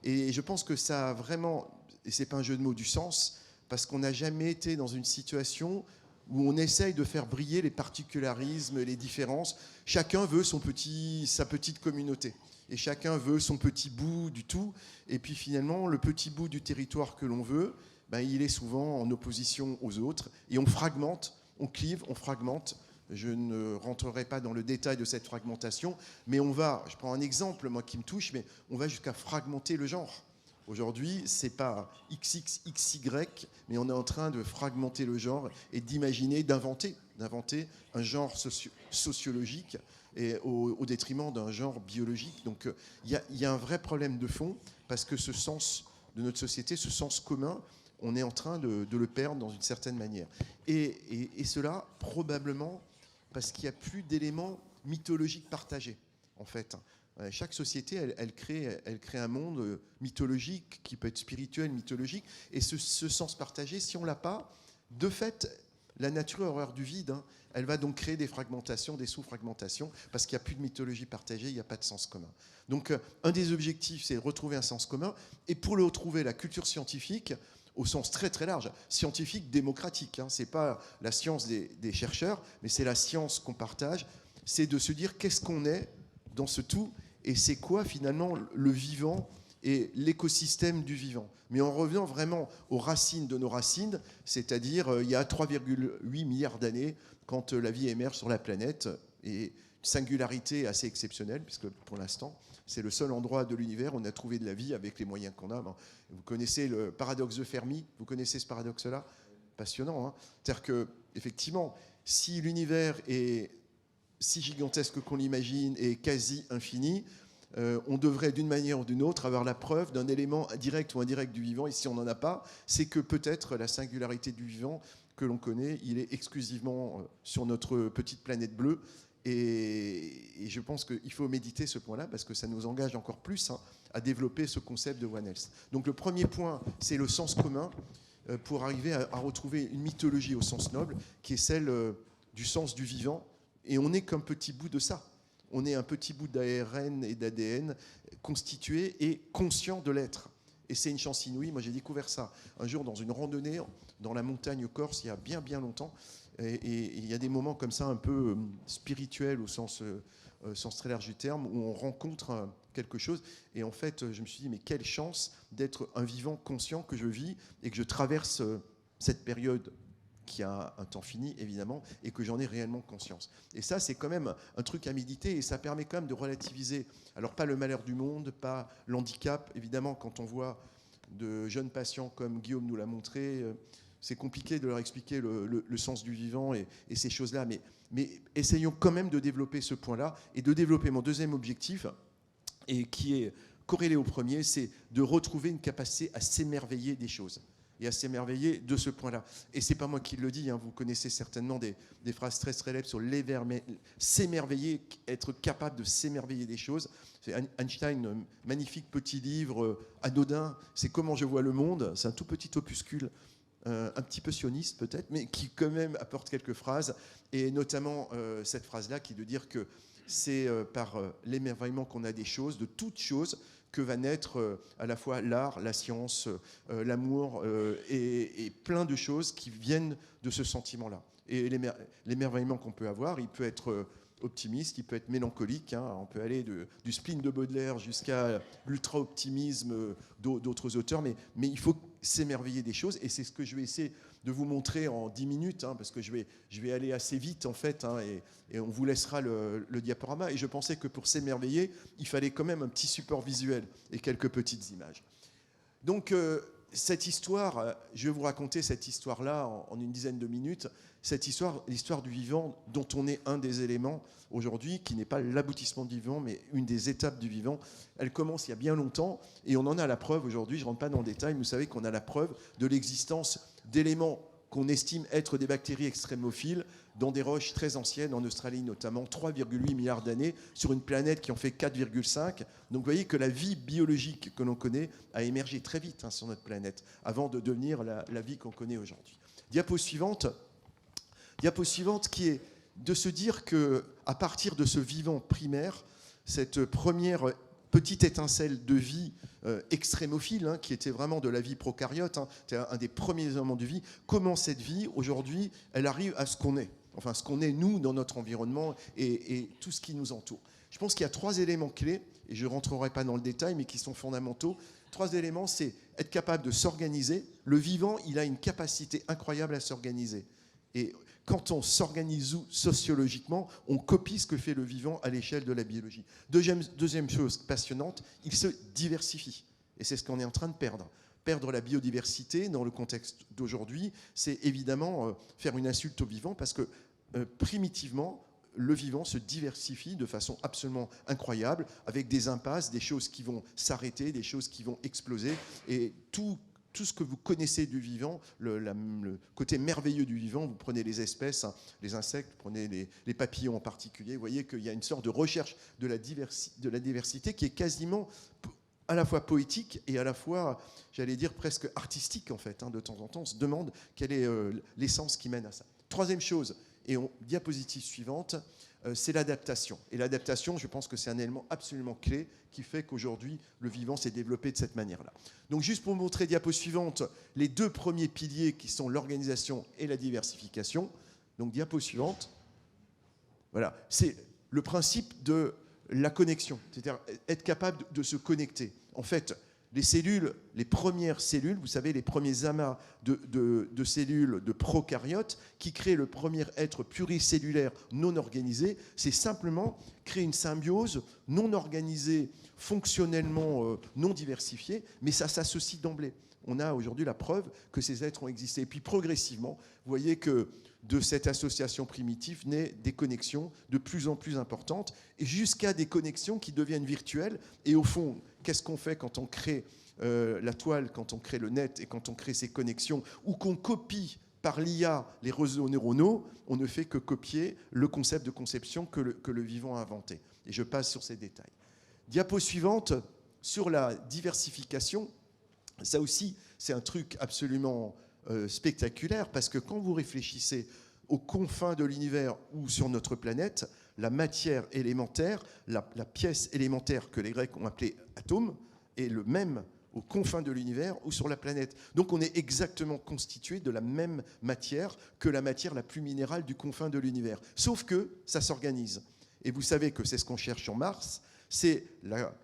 Et je pense que ça a vraiment, et c'est pas un jeu de mots, du sens, parce qu'on n'a jamais été dans une situation où on essaye de faire briller les particularismes, les différences. Chacun veut sa petite communauté. Et chacun veut son petit bout du tout. Et puis finalement, le petit bout du territoire que l'on veut, ben, il est souvent en opposition aux autres. Et on fragmente, on clive, on fragmente. Je ne rentrerai pas dans le détail de cette fragmentation, mais je prends un exemple, moi, qui me touche, mais on va jusqu'à fragmenter le genre. Aujourd'hui, ce n'est pas XX, XY, mais on est en train de fragmenter le genre et d'imaginer, d'inventer un genre sociologique et au détriment d'un genre biologique. Donc il y a un vrai problème de fond, parce que ce sens de notre société, ce sens commun, on est en train de le perdre dans une certaine manière. Et cela, probablement, parce qu'il n'y a plus d'éléments mythologiques partagés, en fait. Chaque société, elle crée un monde mythologique, qui peut être spirituel, mythologique, et ce sens partagé, si on ne l'a pas, de fait, la nature a horreur du vide, hein. Elle va donc créer des fragmentations, des sous-fragmentations, parce qu'il n'y a plus de mythologie partagée, il n'y a pas de sens commun. Donc, un des objectifs, c'est de retrouver un sens commun, et pour le retrouver, la culture scientifique, au sens très très large, scientifique démocratique, hein. Ce n'est pas la science des chercheurs, mais c'est la science qu'on partage, c'est de se dire qu'est-ce qu'on est dans ce tout, et c'est quoi finalement le vivant et l'écosystème du vivant. Mais en revenant vraiment aux racines de nos racines, c'est-à-dire il y a 3,8 milliards d'années, quand la vie émerge sur la planète, et une singularité assez exceptionnelle, puisque pour l'instant, c'est le seul endroit de l'univers où on a trouvé de la vie avec les moyens qu'on a. Vous connaissez le paradoxe de Fermi? Vous connaissez ce paradoxe-là? passionnant. Hein. C'est-à-dire que, effectivement, si l'univers est si gigantesque qu'on l'imagine et quasi infini, on devrait d'une manière ou d'une autre avoir la preuve d'un élément direct ou indirect du vivant. Et si on n'en a pas, c'est que peut-être la singularité du vivant que l'on connaît, il est exclusivement sur notre petite planète bleue. Et je pense qu'il faut méditer ce point-là parce que ça nous engage encore plus à développer ce concept de One Health. Donc le premier point, c'est le sens commun pour arriver à retrouver une mythologie au sens noble qui est celle du sens du vivant. Et on n'est qu'un petit bout de ça. On est un petit bout d'ARN et d'ADN constitué et conscient de l'être. Et c'est une chance inouïe. Moi, j'ai découvert ça un jour dans une randonnée dans la montagne corse, il y a bien, bien longtemps. Et il y a des moments comme ça un peu spirituels au sens très large du terme, où on rencontre quelque chose. Et en fait, je me suis dit, mais quelle chance d'être un vivant conscient que je vis et que je traverse cette période qui a un temps fini, évidemment, et que j'en ai réellement conscience. Et ça, c'est quand même un truc à méditer, et ça permet quand même de relativiser. Alors, pas le malheur du monde, pas l'handicap. Évidemment, quand on voit de jeunes patients comme Guillaume nous l'a montré, c'est compliqué de leur expliquer le sens du vivant et ces choses-là. Mais essayons quand même de développer ce point-là, et de développer mon deuxième objectif, et qui est corrélé au premier, c'est de retrouver une capacité à s'émerveiller des choses. Et à s'émerveiller de ce point-là. Et c'est pas moi qui le dis, vous connaissez certainement des phrases très célèbres sur s'émerveiller, être capable de s'émerveiller des choses. C'est Einstein, un magnifique petit livre anodin, c'est Comment je vois le monde, c'est un tout petit opuscule, un petit peu sioniste peut-être, mais qui quand même apporte quelques phrases, et notamment cette phrase-là qui est de dire que c'est par l'émerveillement qu'on a des choses, de toutes choses, que va naître à la fois l'art, la science, l'amour et plein de choses qui viennent de ce sentiment-là. Et l'émerveillement qu'on peut avoir, il peut être optimiste, il peut être mélancolique, on peut aller du spleen de Baudelaire jusqu'à l'ultra-optimisme d'autres auteurs, mais il faut s'émerveiller des choses, et c'est ce que je vais essayer de vous montrer en 10 minutes, parce que je vais aller assez vite en fait, et on vous laissera le diaporama. Et je pensais que pour s'émerveiller, il fallait quand même un petit support visuel et quelques petites images. Donc cette histoire, je vais vous raconter cette histoire-là en une dizaine de minutes. Cette histoire, l'histoire du vivant, dont on est un des éléments aujourd'hui, qui n'est pas l'aboutissement du vivant, mais une des étapes du vivant. Elle commence il y a bien longtemps, et on en a la preuve aujourd'hui. Je ne rentre pas dans le détail, mais vous savez qu'on a la preuve de l'existence d'éléments qu'on estime être des bactéries extrémophiles dans des roches très anciennes, en Australie notamment, 3,8 milliards d'années, sur une planète qui en fait 4,5. Donc vous voyez que la vie biologique que l'on connaît a émergé très vite sur notre planète, avant de devenir la vie qu'on connaît aujourd'hui. Diapo suivante qui est de se dire qu'à partir de ce vivant primaire, cette première petite étincelle de vie extrémophile, qui était vraiment de la vie prokaryote, c'était un des premiers éléments de vie, comment cette vie, aujourd'hui, elle arrive à ce qu'on est. Enfin, ce qu'on est, nous, dans notre environnement et tout ce qui nous entoure. Je pense qu'il y a 3 éléments clés, et je ne rentrerai pas dans le détail, mais qui sont fondamentaux. 3 éléments, c'est être capable de s'organiser. Le vivant, il a une capacité incroyable à s'organiser. Et quand on s'organise sociologiquement, on copie ce que fait le vivant à l'échelle de la biologie. Deuxième chose passionnante, il se diversifie. Et c'est ce qu'on est en train de perdre. Perdre la biodiversité dans le contexte d'aujourd'hui, c'est évidemment faire une insulte au vivant, parce que primitivement, le vivant se diversifie de façon absolument incroyable, avec des impasses, des choses qui vont s'arrêter, des choses qui vont exploser, et tout ce que vous connaissez du vivant, le côté merveilleux du vivant, vous prenez les espèces, les insectes, vous prenez les papillons en particulier, vous voyez qu'il y a une sorte de recherche de la diversité qui est quasiment à la fois poétique et à la fois, j'allais dire, presque artistique en fait. De temps en temps, on se demande quelle est l'essence qui mène à ça. Troisième chose, et diapositive suivante, c'est l'adaptation. Et l'adaptation, je pense que c'est un élément absolument clé qui fait qu'aujourd'hui, le vivant s'est développé de cette manière-là. Donc juste pour vous montrer, diapo suivante, les 2 premiers piliers qui sont l'organisation et la diversification. Donc diapo suivante. Voilà, c'est le principe de la connexion, c'est-à-dire être capable de se connecter. En fait, Les cellules, les premières cellules, vous savez, les premiers amas de cellules de prokaryotes qui créent le premier être pluricellulaire non organisé, c'est simplement créer une symbiose non organisée, fonctionnellement non diversifiée, mais ça s'associe d'emblée. On a aujourd'hui la preuve que ces êtres ont existé. Et puis progressivement, vous voyez que de cette association primitive naît des connexions de plus en plus importantes, et jusqu'à des connexions qui deviennent virtuelles. Et au fond, qu'est-ce qu'on fait quand on crée la toile, quand on crée le net, et quand on crée ces connexions, ou qu'on copie par l'IA les réseaux neuronaux? On ne fait que copier le concept de conception que le vivant a inventé. Et je passe sur ces détails. Diapo suivante, sur la diversification. Ça aussi, c'est un truc absolument spectaculaire, parce que quand vous réfléchissez aux confins de l'univers ou sur notre planète, la matière élémentaire, la pièce élémentaire que les Grecs ont appelée atome, est le même aux confins de l'univers ou sur la planète. Donc on est exactement constitué de la même matière que la matière la plus minérale du confin de l'univers. Sauf que ça s'organise. Et vous savez que c'est ce qu'on cherche sur Mars, c'est la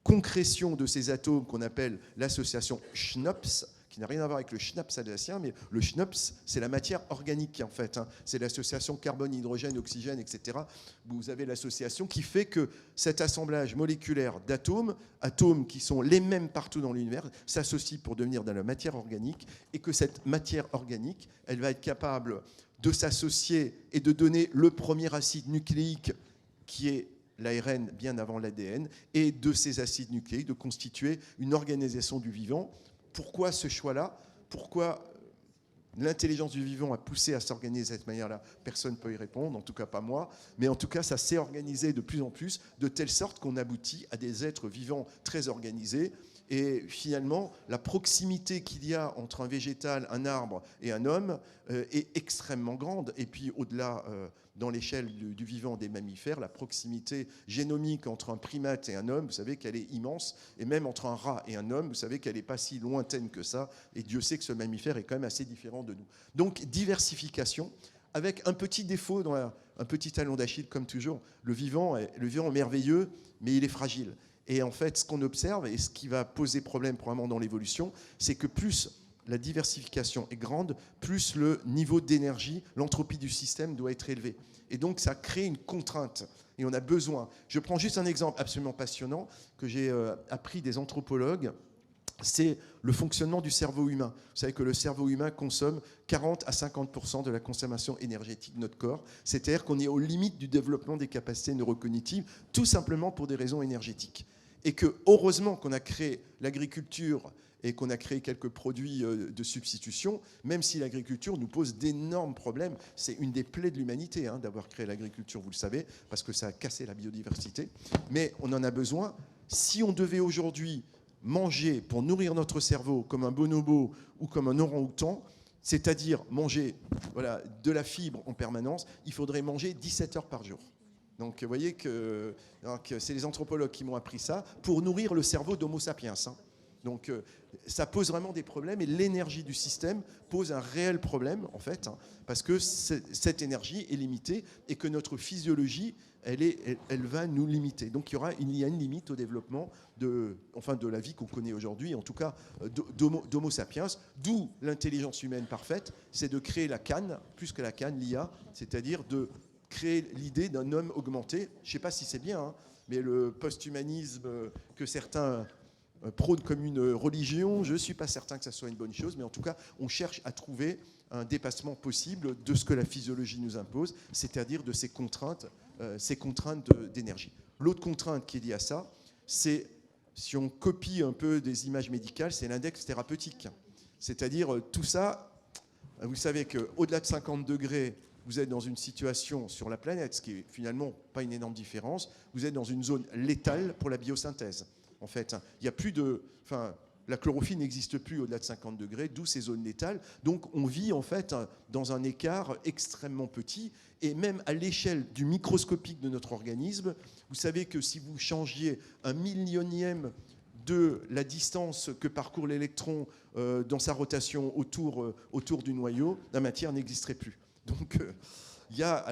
concrétion de ces atomes qu'on appelle l'association SHNOPS, qui n'a rien à voir avec le schnapps alsacien, mais le SHNOPS, c'est la matière organique en fait. C'est l'association carbone, hydrogène, oxygène, etc. Vous avez l'association qui fait que cet assemblage moléculaire d'atomes, atomes qui sont les mêmes partout dans l'univers, s'associent pour devenir de la matière organique, et que cette matière organique, elle va être capable de s'associer et de donner le premier acide nucléique qui est l'ARN bien avant l'ADN, et de ces acides nucléiques de constituer une organisation du vivant. Pourquoi ce choix-là? Pourquoi l'intelligence du vivant a poussé à s'organiser de cette manière-là? Personne ne peut y répondre, en tout cas pas moi. Mais en tout cas, ça s'est organisé de plus en plus, de telle sorte qu'on aboutit à des êtres vivants très organisés. Et finalement, la proximité qu'il y a entre un végétal, un arbre et un homme est extrêmement grande. Et puis au-delà, dans l'échelle du vivant des mammifères, la proximité génomique entre un primate et un homme, vous savez qu'elle est immense. Et même entre un rat et un homme, vous savez qu'elle n'est pas si lointaine que ça. Et Dieu sait que ce mammifère est quand même assez différent de nous. Donc diversification, avec un petit défaut, un petit talon d'Achille comme toujours. Le vivant est merveilleux, mais il est fragile. Et en fait, ce qu'on observe, et ce qui va poser problème probablement dans l'évolution, c'est que plus la diversification est grande, plus le niveau d'énergie, l'entropie du système doit être élevé. Et donc, ça crée une contrainte. Et on a besoin. Je prends juste un exemple absolument passionnant que j'ai appris des anthropologues. C'est le fonctionnement du cerveau humain. Vous savez que le cerveau humain consomme 40 à 50% de la consommation énergétique de notre corps. C'est-à-dire qu'on est aux limites du développement des capacités neurocognitives, tout simplement pour des raisons énergétiques. Et que, heureusement qu'on a créé l'agriculture et qu'on a créé quelques produits de substitution, même si l'agriculture nous pose d'énormes problèmes. C'est une des plaies de l'humanité, d'avoir créé l'agriculture, vous le savez, parce que ça a cassé la biodiversité. Mais on en a besoin. Si on devait aujourd'hui manger pour nourrir notre cerveau comme un bonobo ou comme un orang-outan, c'est-à-dire manger de la fibre en permanence, il faudrait manger 17 heures par jour. Donc vous voyez que c'est les anthropologues qui m'ont appris ça, pour nourrir le cerveau d'Homo sapiens. Donc ça pose vraiment des problèmes, et l'énergie du système pose un réel problème en fait, parce que cette énergie est limitée et que notre physiologie, elle va nous limiter. Donc il y a une limite au développement de la vie qu'on connaît aujourd'hui, en tout cas d'Homo sapiens, d'où l'intelligence humaine parfaite, c'est de créer la canne, plus que la canne, l'IA, c'est-à-dire de créer l'idée d'un homme augmenté. Je ne sais pas si c'est bien, mais le post-humanisme que certains prônent comme une religion, je ne suis pas certain que ça soit une bonne chose, mais en tout cas, on cherche à trouver un dépassement possible de ce que la physiologie nous impose, c'est-à-dire de ces contraintes d'énergie. L'autre contrainte qui est liée à ça, c'est, si on copie un peu des images médicales, c'est l'index thérapeutique. C'est-à-dire tout ça, vous savez qu'au-delà de 50 degrés, vous êtes dans une situation sur la planète, ce qui est finalement pas une énorme différence, vous êtes dans une zone létale pour la biosynthèse. En fait, il y a plus la chlorophylle n'existe plus au-delà de 50 degrés, d'où ces zones létales. Donc on vit en fait dans un écart extrêmement petit, et même à l'échelle du microscopique de notre organisme, vous savez que si vous changiez un millionième de la distance que parcourt l'électron dans sa rotation autour du noyau, la matière n'existerait plus. Donc il y a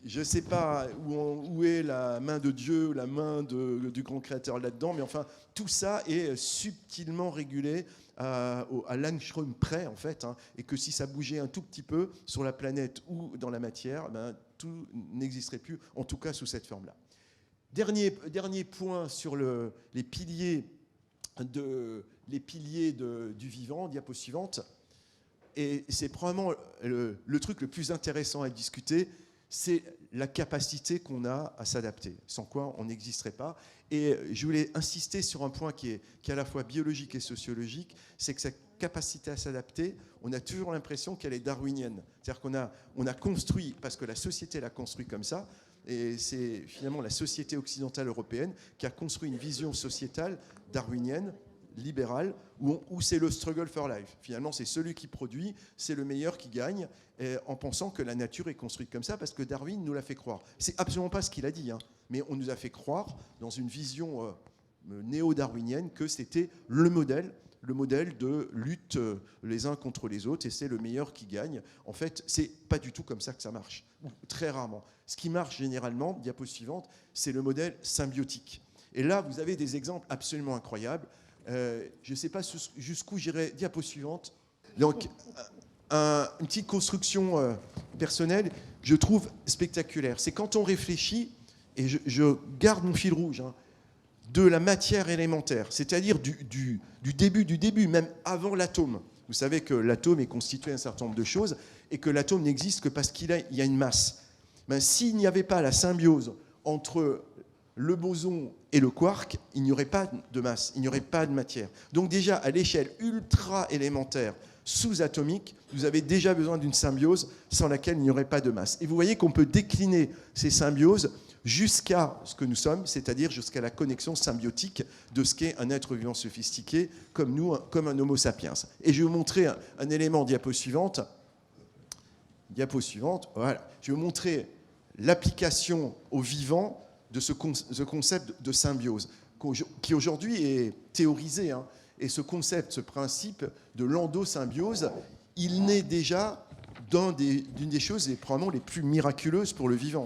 je ne sais pas où est la main de Dieu, la main du grand créateur là-dedans, mais enfin, tout ça est subtilement régulé à l'angstrom près, en fait, hein, et que si ça bougeait un tout petit peu sur la planète ou dans la matière, ben, tout n'existerait plus, en tout cas sous cette forme-là. Dernier point sur les piliers du vivant, diapo suivante, et c'est probablement le truc le plus intéressant à discuter, c'est la capacité qu'on a à s'adapter, sans quoi on n'existerait pas. Et je voulais insister sur un point qui est à la fois biologique et sociologique, c'est que cette capacité à s'adapter, on a toujours l'impression qu'elle est darwinienne. C'est-à-dire qu'on a construit, parce que la société l'a construit comme ça, et c'est finalement la société occidentale européenne qui a construit une vision sociétale darwinienne, libérale, où c'est le struggle for life. Finalement, c'est celui qui produit, c'est le meilleur qui gagne, en pensant que la nature est construite comme ça, parce que Darwin nous l'a fait croire. C'est absolument pas ce qu'il a dit, hein, mais on nous a fait croire, dans une vision néo-darwinienne, que c'était le modèle de lutte les uns contre les autres, et c'est le meilleur qui gagne. En fait, c'est pas du tout comme ça que ça marche, très rarement. Ce qui marche généralement, diapo suivante, c'est le modèle symbiotique. Et là, vous avez des exemples absolument incroyables. Je ne sais pas jusqu'où j'irai. Diapo suivante. Donc, une petite construction personnelle, je trouve spectaculaire. C'est quand on réfléchit, et je garde mon fil rouge, hein, de la matière élémentaire, c'est-à-dire du début, même avant l'atome. Vous savez que l'atome est constitué d'un certain nombre de choses, et que l'atome n'existe que parce qu'il y a une masse. Ben, s'il n'y avait pas la symbiose entre le boson et le quark, il n'y aurait pas de masse, il n'y aurait pas de matière. Donc déjà, à l'échelle ultra-élémentaire, sous-atomique, vous avez déjà besoin d'une symbiose sans laquelle il n'y aurait pas de masse. Et vous voyez qu'on peut décliner ces symbioses jusqu'à ce que nous sommes, c'est-à-dire jusqu'à la connexion symbiotique de ce qu'est un être vivant sophistiqué, comme nous, comme un homo sapiens. Et je vais vous montrer un élément, diapo suivante. Diapo suivante, voilà. Je vais vous montrer l'application au vivant de ce concept de symbiose, qui aujourd'hui est théorisé. Hein. Et ce concept, ce principe de l'endosymbiose, il naît déjà d'une des choses probablement les plus miraculeuses pour le vivant.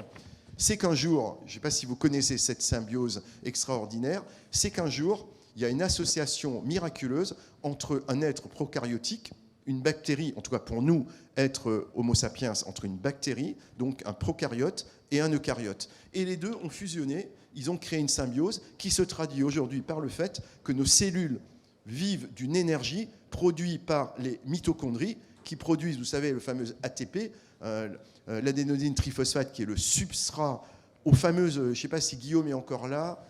C'est qu'un jour, je ne sais pas si vous connaissez cette symbiose extraordinaire, c'est qu'un jour, il y a une association miraculeuse entre un être prokaryotique, une bactérie, en tout cas pour nous, être Homo sapiens, entre une bactérie, donc un prokaryote, et un eucaryote. Et les deux ont fusionné, ils ont créé une symbiose qui se traduit aujourd'hui par le fait que nos cellules vivent d'une énergie produite par les mitochondries, qui produisent, vous savez, le fameux ATP, l'adénosine triphosphate, qui est le substrat aux fameuses, je ne sais pas si Guillaume est encore là,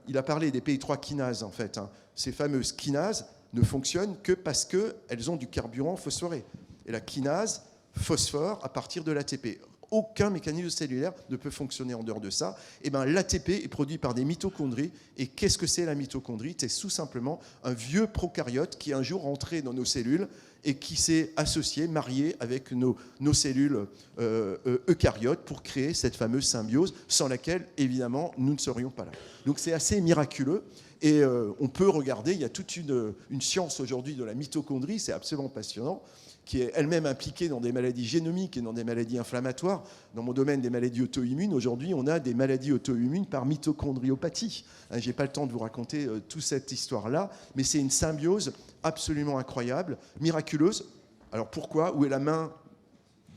il a parlé des PI3 kinases, en fait. Hein. Ces fameuses kinases ne fonctionnent que parce qu'elles ont du carburant phosphoré. Et la kinase phosphore à partir de l'ATP. Aucun mécanisme cellulaire ne peut fonctionner en dehors de ça. Et l'ATP est produit par des mitochondries. Et qu'est-ce que c'est la mitochondrie? C'est tout simplement un vieux prokaryote qui est un jour rentré dans nos cellules et qui s'est associé, marié avec nos cellules eucaryotes pour créer cette fameuse symbiose sans laquelle, évidemment, nous ne serions pas là. Donc c'est assez miraculeux. Et on peut regarder, il y a toute une science aujourd'hui de la mitochondrie, c'est absolument passionnant, qui est elle-même impliquée dans des maladies génomiques et dans des maladies inflammatoires. Dans mon domaine des maladies auto-immunes, aujourd'hui, on a des maladies auto-immunes par mitochondriopathie. Je n'ai pas le temps de vous raconter toute cette histoire-là, mais c'est une symbiose absolument incroyable, miraculeuse. Alors pourquoi? Où est la main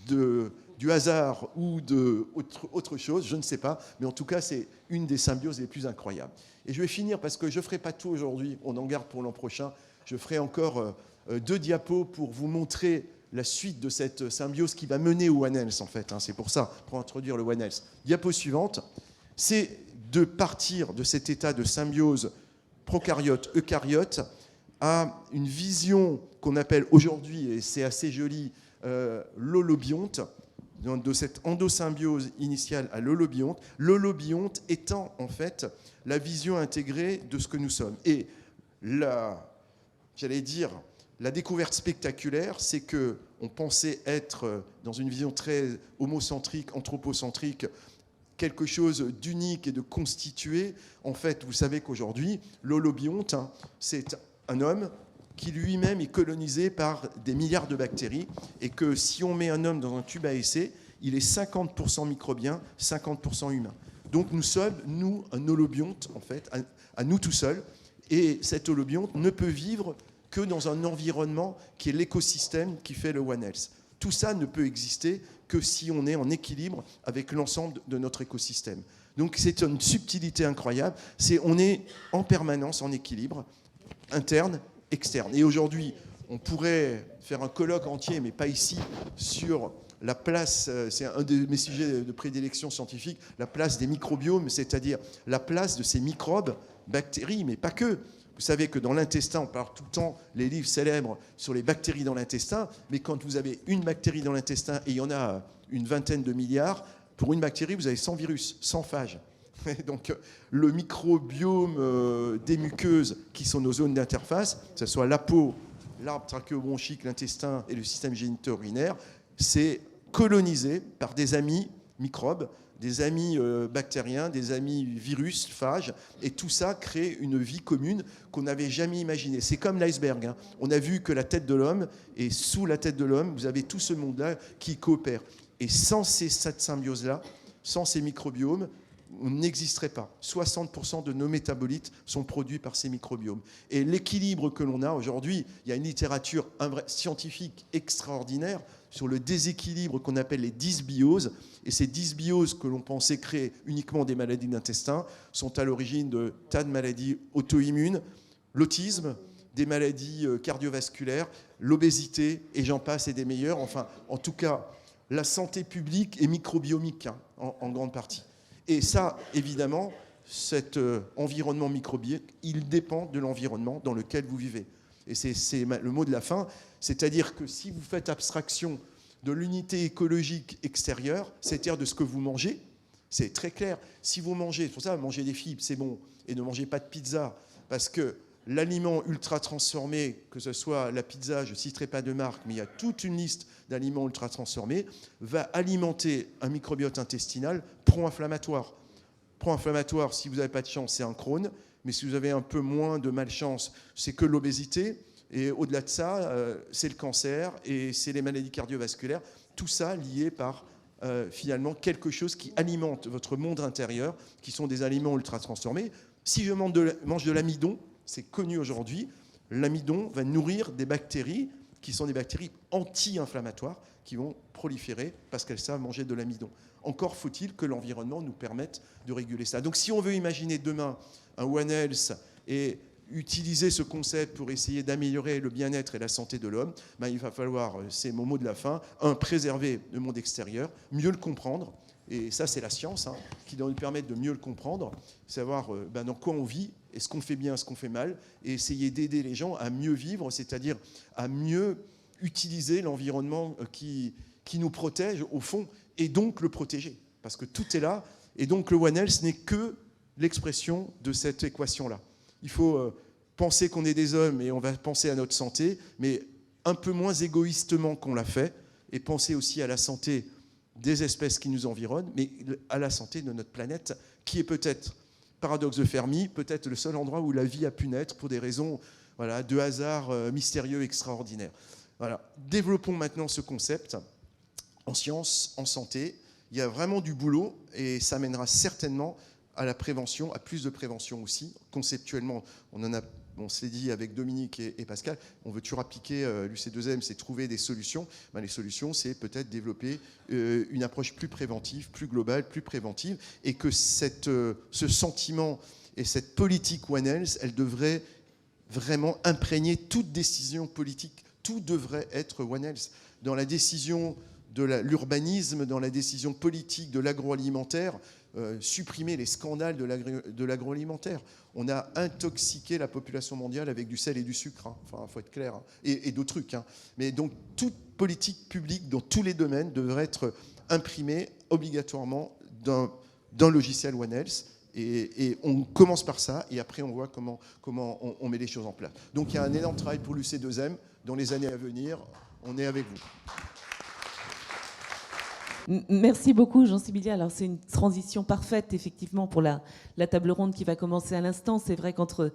du hasard ou autre chose? Je ne sais pas, mais en tout cas, c'est une des symbioses les plus incroyables. Et je vais finir, parce que je ne ferai pas tout aujourd'hui, on en garde pour l'an prochain. Je ferai encore 2 diapos pour vous montrer la suite de cette symbiose qui va mener au One Health, en fait. C'est pour ça, pour introduire le One Health. Diapo suivante, c'est de partir de cet état de symbiose prokaryote-eucaryote à une vision qu'on appelle aujourd'hui, et c'est assez joli, l'holobionte, de cette endosymbiose initiale à l'holobionte, l'holobionte étant en fait la vision intégrée de ce que nous sommes. Et j'allais dire, la découverte spectaculaire, c'est qu'on pensait être dans une vision très homocentrique, anthropocentrique, quelque chose d'unique et de constitué. En fait, vous savez qu'aujourd'hui, l'holobionte, c'est un homme qui lui-même est colonisé par des milliards de bactéries, et que si on met un homme dans un tube à essai, il est 50% microbien, 50% humain. Donc nous sommes, nous, un holobionte, en fait, à nous tout seuls. Et cet holobionte ne peut vivre que dans un environnement qui est l'écosystème qui fait le One Health. Tout ça ne peut exister que si on est en équilibre avec l'ensemble de notre écosystème. Donc c'est une subtilité incroyable. On est en permanence en équilibre, interne, externe. Et aujourd'hui, on pourrait faire un colloque entier, mais pas ici, sur la place, c'est un de mes sujets de prédilection scientifique, la place des microbiomes, c'est-à-dire la place de ces microbes, bactéries, mais pas que. Vous savez que dans l'intestin, on parle tout le temps, les livres célèbres sur les bactéries dans l'intestin, mais quand vous avez une bactérie dans l'intestin, et il y en a une vingtaine de milliards, pour une bactérie, vous avez 100 virus, 100 phages. Donc le microbiome des muqueuses, qui sont nos zones d'interface, que ce soit la peau, l'arbre trachéobronchique, l'intestin et le système génito-urinaire, c'est colonisé par des amis microbes, des amis bactériens, des amis virus, phages, et tout ça crée une vie commune qu'on n'avait jamais imaginée. C'est comme l'iceberg, hein. On a vu que la tête de l'homme, et sous la tête de l'homme, vous avez tout ce monde-là qui coopère. Et sans cette symbiose-là, sans ces microbiomes, on n'existerait pas. 60% de nos métabolites sont produits par ces microbiomes. Et l'équilibre que l'on a aujourd'hui, il y a une littérature scientifique extraordinaire sur le déséquilibre qu'on appelle les dysbioses. Et ces dysbioses que l'on pensait créer uniquement des maladies d'intestin sont à l'origine de tas de maladies auto-immunes, l'autisme, des maladies cardiovasculaires, l'obésité, et j'en passe, et des meilleures. Enfin, en tout cas, la santé publique est microbiomique, hein, en grande partie. Et ça, évidemment, cet environnement microbique, il dépend de l'environnement dans lequel vous vivez. Et c'est le mot de la fin, c'est-à-dire que si vous faites abstraction de l'unité écologique extérieure, c'est-à-dire de ce que vous mangez, c'est très clair. Si vous mangez, c'est pour ça, manger des fibres, c'est bon, et ne mangez pas de pizza, parce que l'aliment ultra transformé, que ce soit la pizza, je ne citerai pas de marque, mais il y a toute une liste d'aliments ultra transformés, va alimenter un microbiote intestinal pro-inflammatoire. Pro-inflammatoire, si vous n'avez pas de chance, c'est un Crohn, mais si vous avez un peu moins de malchance, c'est que l'obésité, et au-delà de ça, c'est le cancer, et c'est les maladies cardiovasculaires, tout ça lié par finalement quelque chose qui alimente votre monde intérieur, qui sont des aliments ultra transformés. Si je mange de l'amidon, c'est connu aujourd'hui, l'amidon va nourrir des bactéries qui sont des bactéries anti-inflammatoires qui vont proliférer parce qu'elles savent manger de l'amidon. Encore faut-il que l'environnement nous permette de réguler ça. Donc si on veut imaginer demain un One Health et utiliser ce concept pour essayer d'améliorer le bien-être et la santé de l'homme, ben il va falloir, c'est mon mot de la fin, préserver le monde extérieur, mieux le comprendre. Et ça, c'est la science, hein, qui doit nous permettre de mieux le comprendre, savoir dans quoi on vit, et ce qu'on fait bien, ce qu'on fait mal, et essayer d'aider les gens à mieux vivre, c'est-à-dire à mieux utiliser l'environnement qui nous protège, au fond, et donc le protéger. Parce que tout est là, et donc le One Health n'est que l'expression de cette équation-là. Il faut penser qu'on est des hommes, et on va penser à notre santé, mais un peu moins égoïstement qu'on l'a fait, et penser aussi à la santé des espèces qui nous environnent, mais à la santé de notre planète, qui est peut-être, paradoxe de Fermi, peut-être le seul endroit où la vie a pu naître pour des raisons de hasard mystérieux, extraordinaires. Voilà. Développons maintenant ce concept en sciences, en santé. Il y a vraiment du boulot, et ça mènera certainement à la prévention, à plus de prévention aussi. Conceptuellement, on s'est dit avec Dominique et Pascal, on veut toujours appliquer l'UC2M, c'est trouver des solutions. Ben, les solutions, c'est peut-être développer une approche plus préventive, plus globale, plus préventive, et que ce sentiment et cette politique One Health, elle devrait vraiment imprégner toute décision politique. Tout devrait être One Health. Dans la décision de l'urbanisme, dans la décision politique de l'agroalimentaire, supprimer les scandales de l'agroalimentaire. On a intoxiqué la population mondiale avec du sel et du sucre, hein. Enfin, il faut être clair, hein. Et d'autres trucs, hein. Mais donc, toute politique publique dans tous les domaines devrait être imprimée obligatoirement d'un logiciel One Health. Et on commence par ça, et après on voit comment on met les choses en place. Donc il y a un énorme travail pour l'UC2M dans les années à venir. On est avec vous. Merci beaucoup, Jean-Sébastien. Alors, c'est une transition parfaite, effectivement, pour la table ronde qui va commencer à l'instant. C'est vrai qu'entre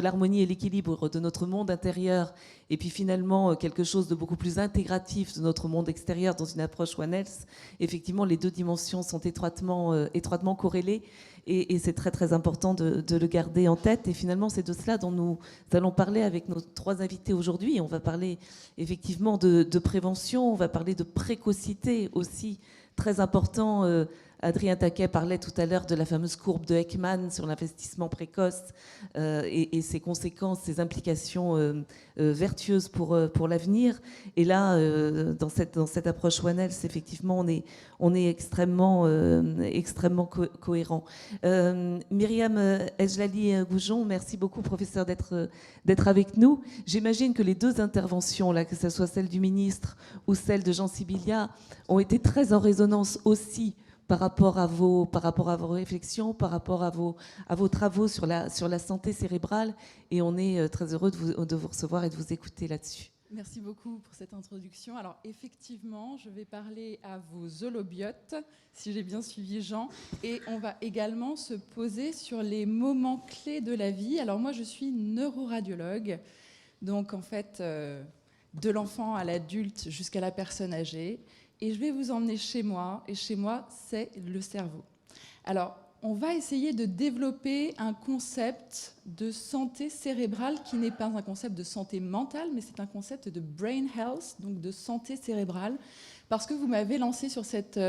l'harmonie et l'équilibre de notre monde intérieur et puis finalement quelque chose de beaucoup plus intégratif de notre monde extérieur dans une approche One Health, effectivement, les deux dimensions sont étroitement corrélées et c'est très, très important de le garder en tête. Et finalement, c'est de cela dont nous allons parler avec nos 3 invités aujourd'hui. On va parler effectivement de prévention, on va parler de précocité aussi, très important. Adrien Taquet parlait tout à l'heure de la fameuse courbe de Ekman sur l'investissement précoce et ses conséquences, ses implications vertueuses pour l'avenir. Et là, dans cette approche One Health, effectivement, on est extrêmement cohérent. Myriam Ejlali-Goujon, merci beaucoup, professeur, d'être avec nous. J'imagine que les 2 interventions, là, que ce soit celle du ministre ou celle de Jean Sibilla, ont été très en résonance aussi par rapport à vos réflexions, par rapport à vos travaux sur la santé cérébrale. Et on est très heureux de vous recevoir et de vous écouter là-dessus. Merci beaucoup pour cette introduction. Alors effectivement, je vais parler à vos holobiotes, si j'ai bien suivi Jean, et on va également se poser sur les moments clés de la vie. Alors moi, je suis neuroradiologue, donc en fait, de l'enfant à l'adulte jusqu'à la personne âgée. Et je vais vous emmener chez moi, et chez moi, c'est le cerveau. Alors, on va essayer de développer un concept de santé cérébrale qui n'est pas un concept de santé mentale, mais c'est un concept de brain health, donc de santé cérébrale, parce que vous m'avez lancé sur cette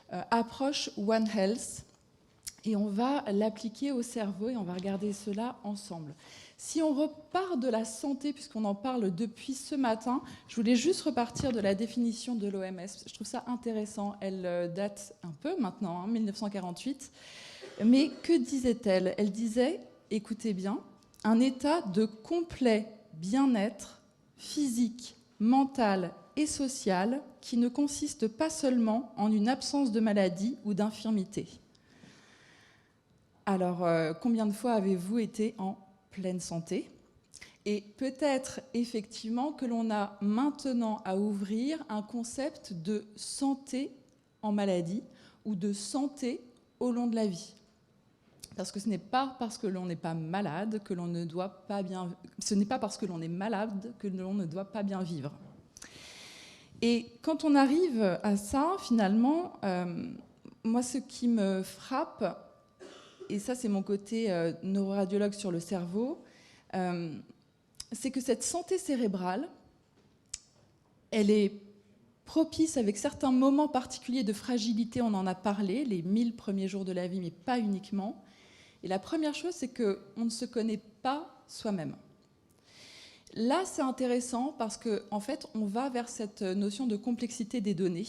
approche One Health, et on va l'appliquer au cerveau, et on va regarder cela ensemble. Si on repart de la santé, puisqu'on en parle depuis ce matin, je voulais juste repartir de la définition de l'OMS. Je trouve ça intéressant. Elle date un peu maintenant, 1948. Mais que disait-elle ? Elle disait, écoutez bien, un état de complet bien-être physique, mental et social qui ne consiste pas seulement en une absence de maladie ou d'infirmité. Alors, combien de fois avez-vous été en pleine santé? Et peut-être effectivement que l'on a maintenant à ouvrir un concept de santé en maladie ou de santé au long de la vie. Parce que ce n'est pas parce que l'on n'est pas malade que l'on ne doit pas bien... Ce n'est pas parce que l'on est malade que l'on ne doit pas bien vivre. Et quand on arrive à ça, finalement, moi, ce qui me frappe, et ça, c'est mon côté neuroradiologue sur le cerveau, c'est que cette santé cérébrale, elle est propice avec certains moments particuliers de fragilité, on en a parlé, les 1000 premiers jours de la vie, mais pas uniquement. Et la première chose, c'est qu'on ne se connaît pas soi-même. Là, c'est intéressant parce qu'en fait, on va vers cette notion de complexité des données.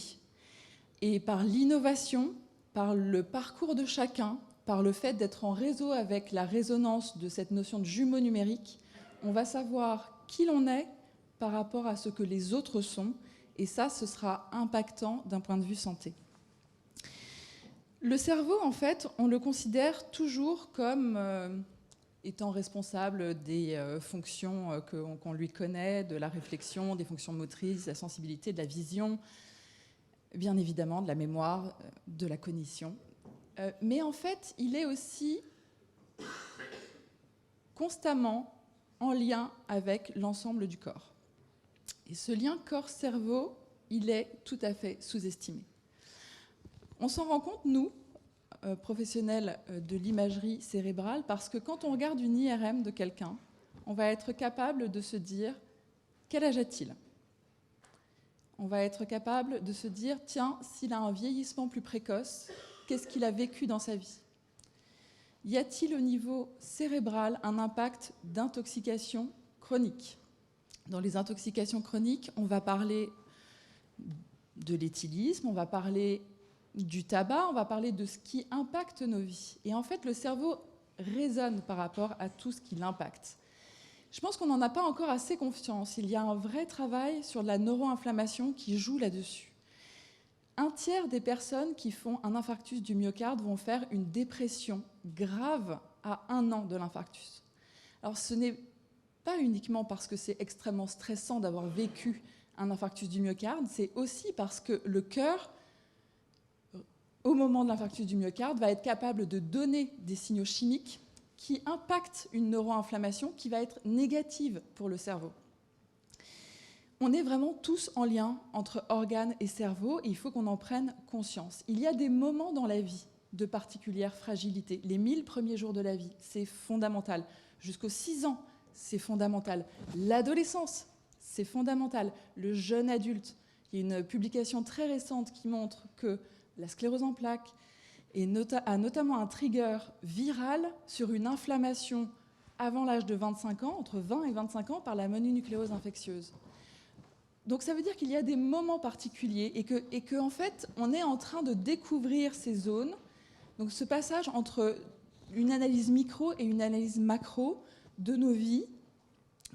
Et par l'innovation, par le parcours de chacun, par le fait d'être en réseau avec la résonance de cette notion de jumeau numérique, on va savoir qui l'on est par rapport à ce que les autres sont. Et ça, ce sera impactant d'un point de vue santé. Le cerveau, en fait, on le considère toujours comme étant responsable des fonctions qu'on lui connaît, de la réflexion, des fonctions motrices, de la sensibilité, de la vision, bien évidemment de la mémoire, de la cognition. Mais en fait, il est aussi constamment en lien avec l'ensemble du corps. Et ce lien corps-cerveau, il est tout à fait sous-estimé. On s'en rend compte, nous, professionnels de l'imagerie cérébrale, parce que quand on regarde une IRM de quelqu'un, on va être capable de se dire quel âge a-t-il ? On va être capable de se dire, tiens, s'il a un vieillissement plus précoce, qu'est-ce qu'il a vécu dans sa vie ? Y a-t-il au niveau cérébral un impact d'intoxication chronique ? Dans les intoxications chroniques, on va parler de l'éthylisme, on va parler du tabac, on va parler de ce qui impacte nos vies. Et en fait, le cerveau résonne par rapport à tout ce qui l'impacte. Je pense qu'on n'en a pas encore assez confiance. Il y a un vrai travail sur la neuroinflammation qui joue là-dessus. 1/3 des personnes qui font un infarctus du myocarde vont faire une dépression grave à 1 an de l'infarctus. Alors ce n'est pas uniquement parce que c'est extrêmement stressant d'avoir vécu un infarctus du myocarde, c'est aussi parce que le cœur au moment de l'infarctus du myocarde, va être capable de donner des signaux chimiques qui impactent une neuroinflammation qui va être négative pour le cerveau. On est vraiment tous en lien entre organes et cerveau et il faut qu'on en prenne conscience. Il y a des moments dans la vie de particulière fragilité. Les 1000 premiers jours de la vie, c'est fondamental. Jusqu'aux 6 ans, c'est fondamental. L'adolescence, c'est fondamental. Le jeune adulte, il y a une publication très récente qui montre que la sclérose en plaques a notamment un trigger viral sur une inflammation avant l'âge de 25 ans, entre 20 et 25 ans, par la mononucléose infectieuse. Donc ça veut dire qu'il y a des moments particuliers et que en fait, on est en train de découvrir ces zones. Donc ce passage entre une analyse micro et une analyse macro de nos vies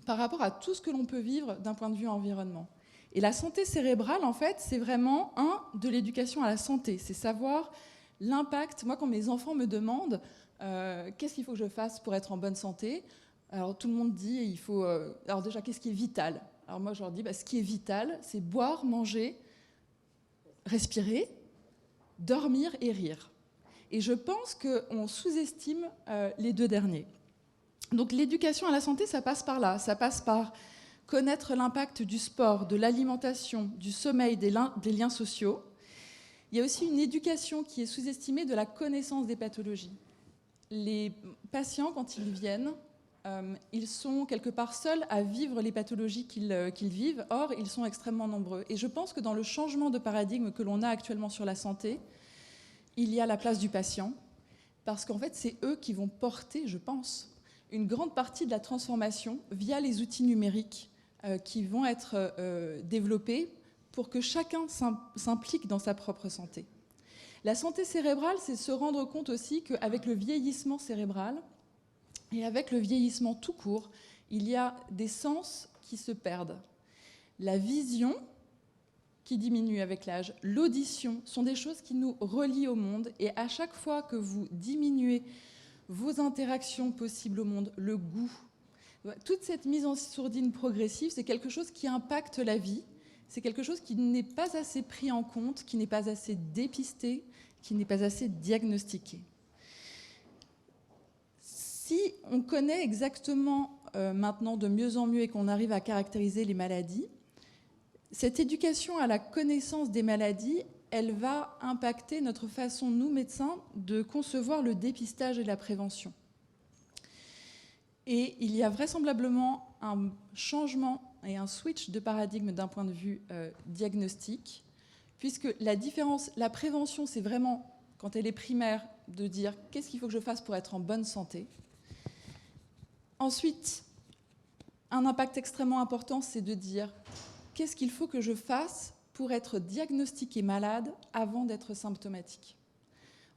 par rapport à tout ce que l'on peut vivre d'un point de vue environnement. Et la santé cérébrale, en fait, c'est vraiment de l'éducation à la santé. C'est savoir l'impact. Moi, quand mes enfants me demandent qu'est-ce qu'il faut que je fasse pour être en bonne santé, alors tout le monde dit il faut. Alors déjà, qu'est-ce qui est vital? Alors moi, je leur dis ce qui est vital, c'est boire, manger, respirer, dormir et rire. Et je pense qu'on sous-estime les deux derniers. Donc l'éducation à la santé, ça passe par là. Ça passe par connaître l'impact du sport, de l'alimentation, du sommeil, des liens sociaux. Il y a aussi une éducation qui est sous-estimée de la connaissance des pathologies. Les patients, quand ils viennent, ils sont quelque part seuls à vivre les pathologies qu'ils vivent. Or, ils sont extrêmement nombreux. Et je pense que dans le changement de paradigme que l'on a actuellement sur la santé, il y a la place du patient, parce qu'en fait, c'est eux qui vont porter, je pense, une grande partie de la transformation via les outils numériques qui vont être développés pour que chacun s'implique dans sa propre santé. La santé cérébrale, c'est se rendre compte aussi qu'avec le vieillissement cérébral et avec le vieillissement tout court, il y a des sens qui se perdent. La vision qui diminue avec l'âge, l'audition, sont des choses qui nous relient au monde. Et à chaque fois que vous diminuez vos interactions possibles au monde, le goût, toute cette mise en sourdine progressive, c'est quelque chose qui impacte la vie, c'est quelque chose qui n'est pas assez pris en compte, qui n'est pas assez dépisté, qui n'est pas assez diagnostiqué. Si on connaît exactement maintenant de mieux en mieux et qu'on arrive à caractériser les maladies, cette éducation à la connaissance des maladies, elle va impacter notre façon, nous médecins, de concevoir le dépistage et la prévention. Et il y a vraisemblablement un changement et un switch de paradigme d'un point de vue diagnostic, puisque la prévention, c'est vraiment, quand elle est primaire, de dire qu'est-ce qu'il faut que je fasse pour être en bonne santé. Ensuite, un impact extrêmement important, c'est de dire qu'est-ce qu'il faut que je fasse pour être diagnostiqué malade avant d'être symptomatique.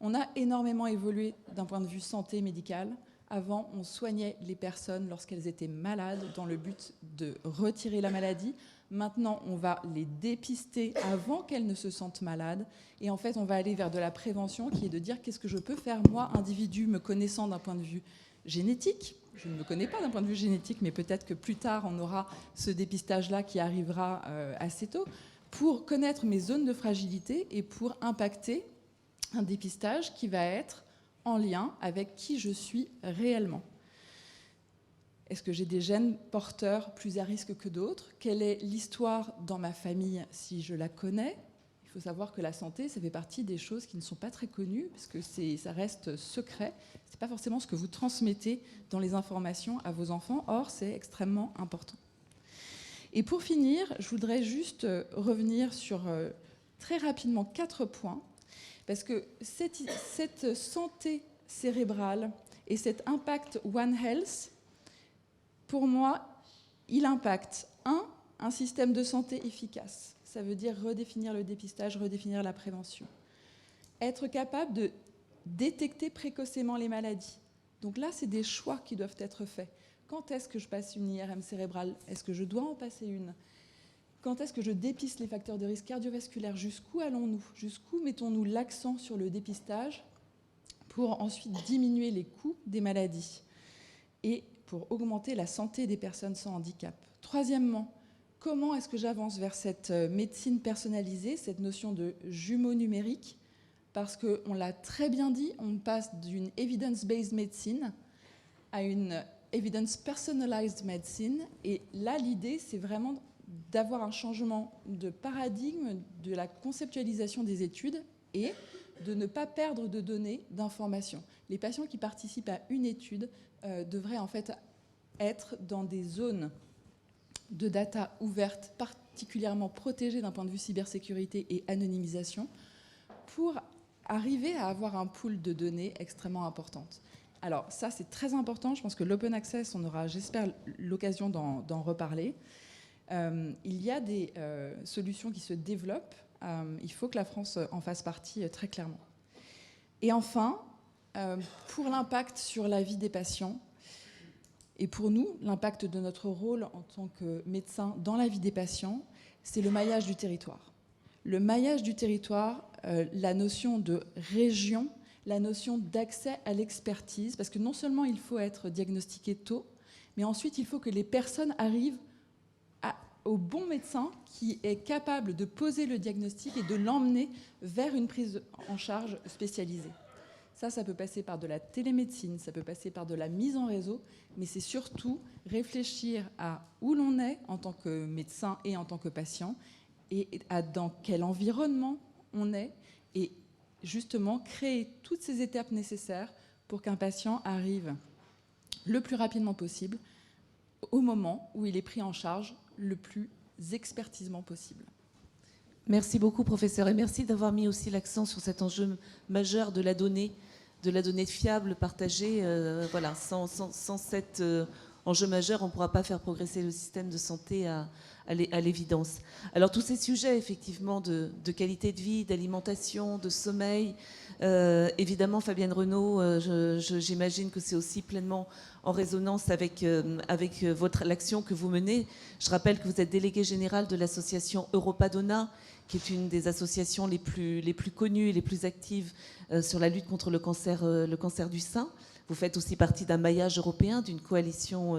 On a énormément évolué d'un point de vue santé médicale. Avant, on soignait les personnes lorsqu'elles étaient malades dans le but de retirer la maladie. Maintenant, on va les dépister avant qu'elles ne se sentent malades. Et en fait, on va aller vers de la prévention qui est de dire qu'est-ce que je peux faire, moi, individu, me connaissant d'un point de vue génétique. Je ne me connais pas d'un point de vue génétique, mais peut-être que plus tard, on aura ce dépistage-là qui arrivera assez tôt, pour connaître mes zones de fragilité et pour impacter un dépistage qui va être en lien avec qui je suis réellement. Est-ce que j'ai des gènes porteurs plus à risque que d'autres? Quelle est l'histoire dans ma famille si je la connais? Il faut savoir que la santé, ça fait partie des choses qui ne sont pas très connues, parce que ça reste secret. Ce n'est pas forcément ce que vous transmettez dans les informations à vos enfants. Or, c'est extrêmement important. Et pour finir, je voudrais juste revenir sur très rapidement 4 points, parce que cette santé cérébrale et cet impact One Health, pour moi, il impacte un système de santé efficace. Ça veut dire redéfinir le dépistage, redéfinir la prévention. Être capable de détecter précocement les maladies. Donc là, c'est des choix qui doivent être faits. Quand est-ce que je passe une IRM cérébrale? Est-ce que je dois en passer une? Quand est-ce que je dépiste les facteurs de risque cardiovasculaire? Jusqu'où allons-nous? Jusqu'où mettons-nous l'accent sur le dépistage pour ensuite diminuer les coûts des maladies et pour augmenter la santé des personnes sans handicap? Troisièmement, comment est-ce que j'avance vers cette médecine personnalisée, cette notion de jumeau numérique, parce qu'on l'a très bien dit, on passe d'une evidence-based medicine à une evidence personalized medicine. Et là, l'idée, c'est vraiment d'avoir un changement de paradigme de la conceptualisation des études et de ne pas perdre de données, d'informations. Les patients qui participent à une étude devraient en fait être dans des zones de data ouvertes, particulièrement protégées d'un point de vue cybersécurité et anonymisation, pour arriver à avoir un pool de données extrêmement importante. Alors ça, c'est très important. Je pense que l'open access, on aura, j'espère, l'occasion d'en reparler. Il y a des solutions qui se développent. Il faut que la France en fasse partie très clairement. Et enfin, pour l'impact sur la vie des patients, et pour nous, l'impact de notre rôle en tant que médecin dans la vie des patients, c'est le maillage du territoire. Le maillage du territoire, la notion de région, la notion d'accès à l'expertise, parce que non seulement il faut être diagnostiqué tôt, mais ensuite il faut que les personnes arrivent au bon médecin qui est capable de poser le diagnostic et de l'emmener vers une prise en charge spécialisée. Ça peut passer par de la télémédecine, ça peut passer par de la mise en réseau, mais c'est surtout réfléchir à où l'on est en tant que médecin et en tant que patient, et dans quel environnement on est, et justement créer toutes ces étapes nécessaires pour qu'un patient arrive le plus rapidement possible au moment où il est pris en charge le plus expertisement possible. Merci beaucoup, professeur, et merci d'avoir mis aussi l'accent sur cet enjeu majeur de la donnée fiable, partagée. Voilà, sans cet enjeu majeur, on ne pourra pas faire progresser le système de santé à l'évidence. Alors tous ces sujets, effectivement, de qualité de vie, d'alimentation, de sommeil, évidemment, Fabienne Renaud, j'imagine que c'est aussi pleinement en résonance avec l'action que vous menez. Je rappelle que vous êtes déléguée générale de l'association Europadonna, qui est une des associations les plus connues et les plus actives sur la lutte contre le cancer du sein. Vous faites aussi partie d'un maillage européen, d'une coalition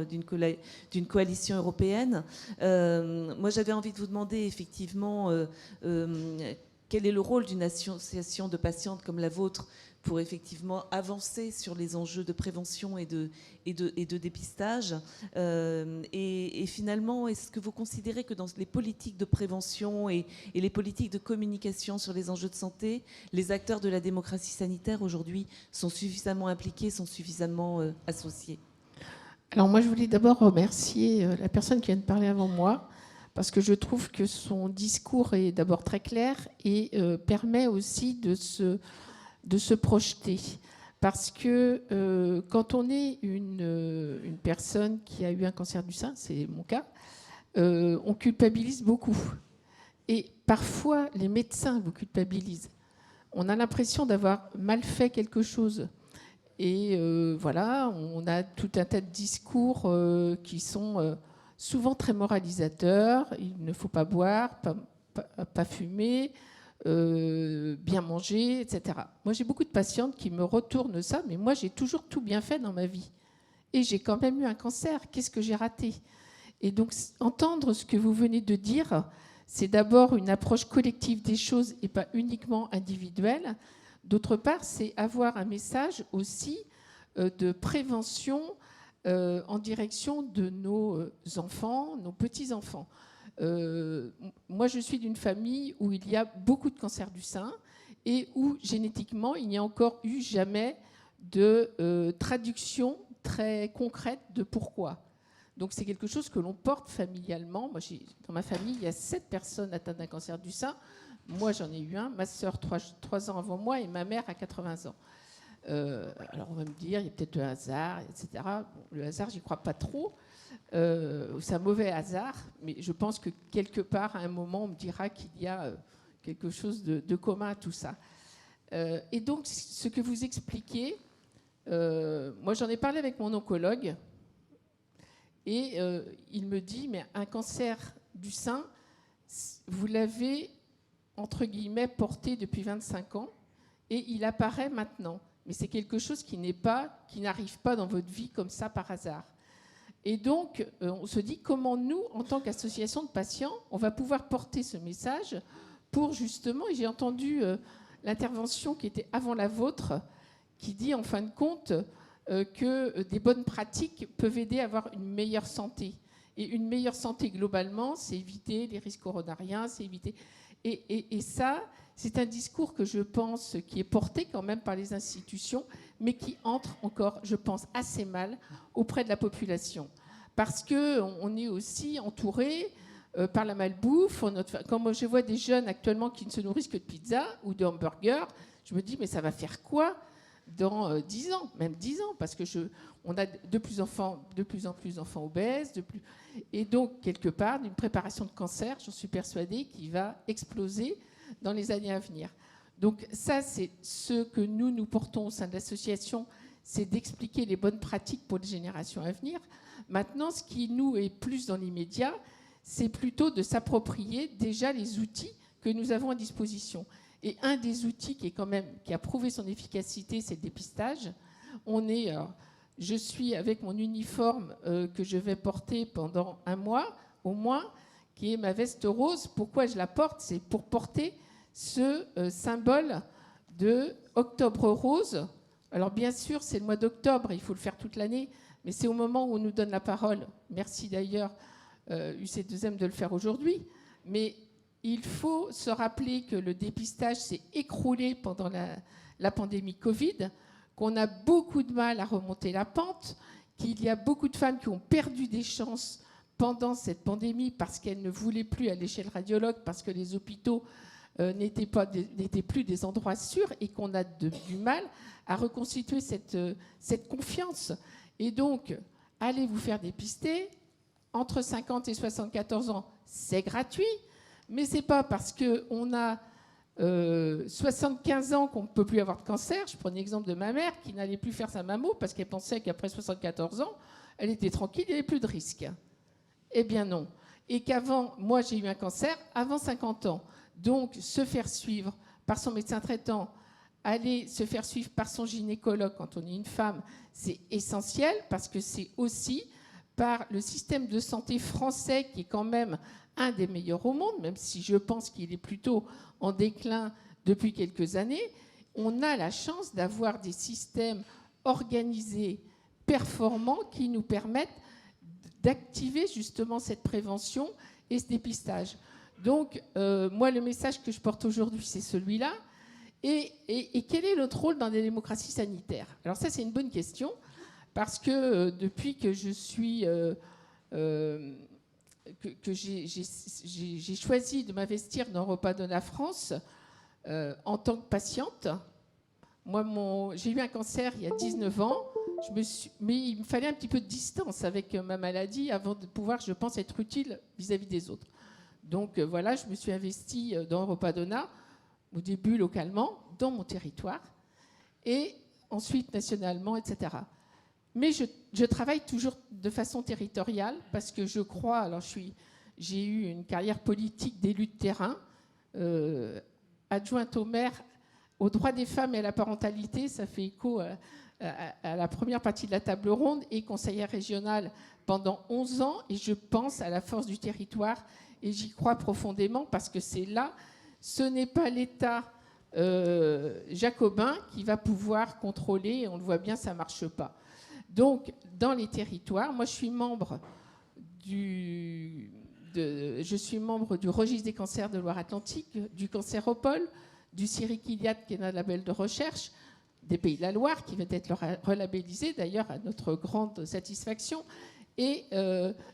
européenne. Moi, j'avais envie de vous demander effectivement quel est le rôle d'une association de patientes comme la vôtre pour effectivement avancer sur les enjeux de prévention et de dépistage. Et finalement, est-ce que vous considérez que dans les politiques de prévention et les politiques de communication sur les enjeux de santé, les acteurs de la démocratie sanitaire aujourd'hui sont suffisamment impliqués, sont suffisamment associés? Alors moi, je voulais d'abord remercier la personne qui vient de parler avant moi, parce que je trouve que son discours est d'abord très clair et permet aussi de se projeter. Parce que quand on est une personne qui a eu un cancer du sein, c'est mon cas, on culpabilise beaucoup. Et parfois, les médecins vous culpabilisent. On a l'impression d'avoir mal fait quelque chose. Et voilà, on a tout un tas de discours qui sont souvent très moralisateurs. Il ne faut pas boire, pas fumer, bien manger, etc. Moi, j'ai beaucoup de patientes qui me retournent ça, mais moi, j'ai toujours tout bien fait dans ma vie. Et j'ai quand même eu un cancer. Qu'est-ce que j'ai raté? Et donc, entendre ce que vous venez de dire, c'est d'abord une approche collective des choses et pas uniquement individuelle. D'autre part, c'est avoir un message aussi de prévention en direction de nos enfants, nos petits-enfants. Moi, je suis d'une famille où il y a beaucoup de cancers du sein et où, génétiquement, il n'y a encore eu jamais de traduction très concrète de pourquoi. Donc, c'est quelque chose que l'on porte familialement. Moi, dans ma famille, il y a 7 personnes atteintes d'un cancer du sein. Moi, j'en ai eu un, ma sœur 3 ans avant moi et ma mère à 80 ans. Alors, on va me dire, il y a peut-être le hasard, etc. Bon, le hasard, j'y crois pas trop. C'est un mauvais hasard, mais je pense que quelque part, à un moment, on me dira qu'il y a quelque chose de commun à tout ça. Et donc, ce que vous expliquez, moi, j'en ai parlé avec mon oncologue, et il me dit, mais un cancer du sein, vous l'avez, entre guillemets, porté depuis 25 ans, et il apparaît maintenant. Mais c'est quelque chose qui n'arrive pas dans votre vie comme ça par hasard. Et donc, on se dit comment nous, en tant qu'association de patients, on va pouvoir porter ce message pour justement, et j'ai entendu l'intervention qui était avant la vôtre, qui dit en fin de compte que des bonnes pratiques peuvent aider à avoir une meilleure santé. Et une meilleure santé globalement, c'est éviter les risques coronariens, c'est éviter... Et ça, c'est un discours que je pense qui est porté quand même par les institutions, mais qui entre encore, je pense, assez mal auprès de la population. Parce qu'on est aussi entouré par la malbouffe. Quand moi je vois des jeunes actuellement qui ne se nourrissent que de pizza ou de hamburgers, je me dis, mais ça va faire quoi dans 10 ans, même 10 ans, parce que on a de plus en plus d'enfants obèses, et donc quelque part une préparation de cancer, j'en suis persuadée, qui va exploser dans les années à venir. Donc ça, c'est ce que nous portons au sein de l'association, c'est d'expliquer les bonnes pratiques pour les générations à venir. Maintenant, ce qui nous est plus dans l'immédiat, c'est plutôt de s'approprier déjà les outils que nous avons à disposition. Et un des outils qui a prouvé son efficacité, c'est le dépistage. Je suis avec mon uniforme que je vais porter pendant 1 mois, au moins, qui est ma veste rose. Pourquoi je la porte? C'est pour porter ce symbole de Octobre Rose. Alors bien sûr, c'est le mois d'octobre, il faut le faire toute l'année, mais c'est au moment où on nous donne la parole. Merci d'ailleurs, UC2M, de le faire aujourd'hui. Mais il faut se rappeler que le dépistage s'est écroulé pendant la pandémie Covid, qu'on a beaucoup de mal à remonter la pente, qu'il y a beaucoup de femmes qui ont perdu des chances pendant cette pandémie parce qu'elles ne voulaient plus aller chez le radiologue, parce que les hôpitaux n'étaient plus des endroits sûrs, et qu'on a du mal à reconstituer cette confiance. Et donc, allez vous faire dépister. Entre 50 et 74 ans, c'est gratuit. Mais ce n'est pas parce qu'on a 75 ans qu'on ne peut plus avoir de cancer. Je prends l'exemple de ma mère qui n'allait plus faire sa mammo parce qu'elle pensait qu'après 74 ans, elle était tranquille, il n'y avait plus de risque. Eh bien non. Et qu'avant, moi j'ai eu un cancer avant 50 ans. Donc se faire suivre par son médecin traitant, aller se faire suivre par son gynécologue quand on est une femme, c'est essentiel parce que c'est aussi par le système de santé français qui est quand même un des meilleurs au monde, même si je pense qu'il est plutôt en déclin depuis quelques années. On a la chance d'avoir des systèmes organisés, performants, qui nous permettent d'activer justement cette prévention et ce dépistage. Donc, moi, le message que je porte aujourd'hui, c'est celui-là. Et quel est notre rôle dans la démocratie sanitaire? Alors ça, c'est une bonne question, parce que depuis que je suis... que j'ai choisi de m'investir dans Repas-Donna France en tant que patiente. Moi, j'ai eu un cancer il y a 19 ans, mais il me fallait un petit peu de distance avec ma maladie avant de pouvoir, je pense, être utile vis-à-vis des autres. Donc voilà, je me suis investie dans Repas-Donna, au début localement, dans mon territoire, et ensuite nationalement, etc. Mais je travaille toujours de façon territoriale parce que je crois, alors j'ai eu une carrière politique d'élu de terrain, adjointe au maire, aux droits des femmes et à la parentalité, ça fait écho à la première partie de la table ronde, et conseillère régionale pendant 11 ans, et je pense à la force du territoire, et j'y crois profondément parce que c'est là, ce n'est pas l'État jacobin qui va pouvoir contrôler, et on le voit bien, ça ne marche pas. Donc, dans les territoires, moi, je suis membre du registre des cancers de Loire-Atlantique, du Cancéropole, du Ciriquiliade, qui est un label de recherche, des Pays de la Loire, qui vient d'être relabellisé, d'ailleurs, à notre grande satisfaction. Et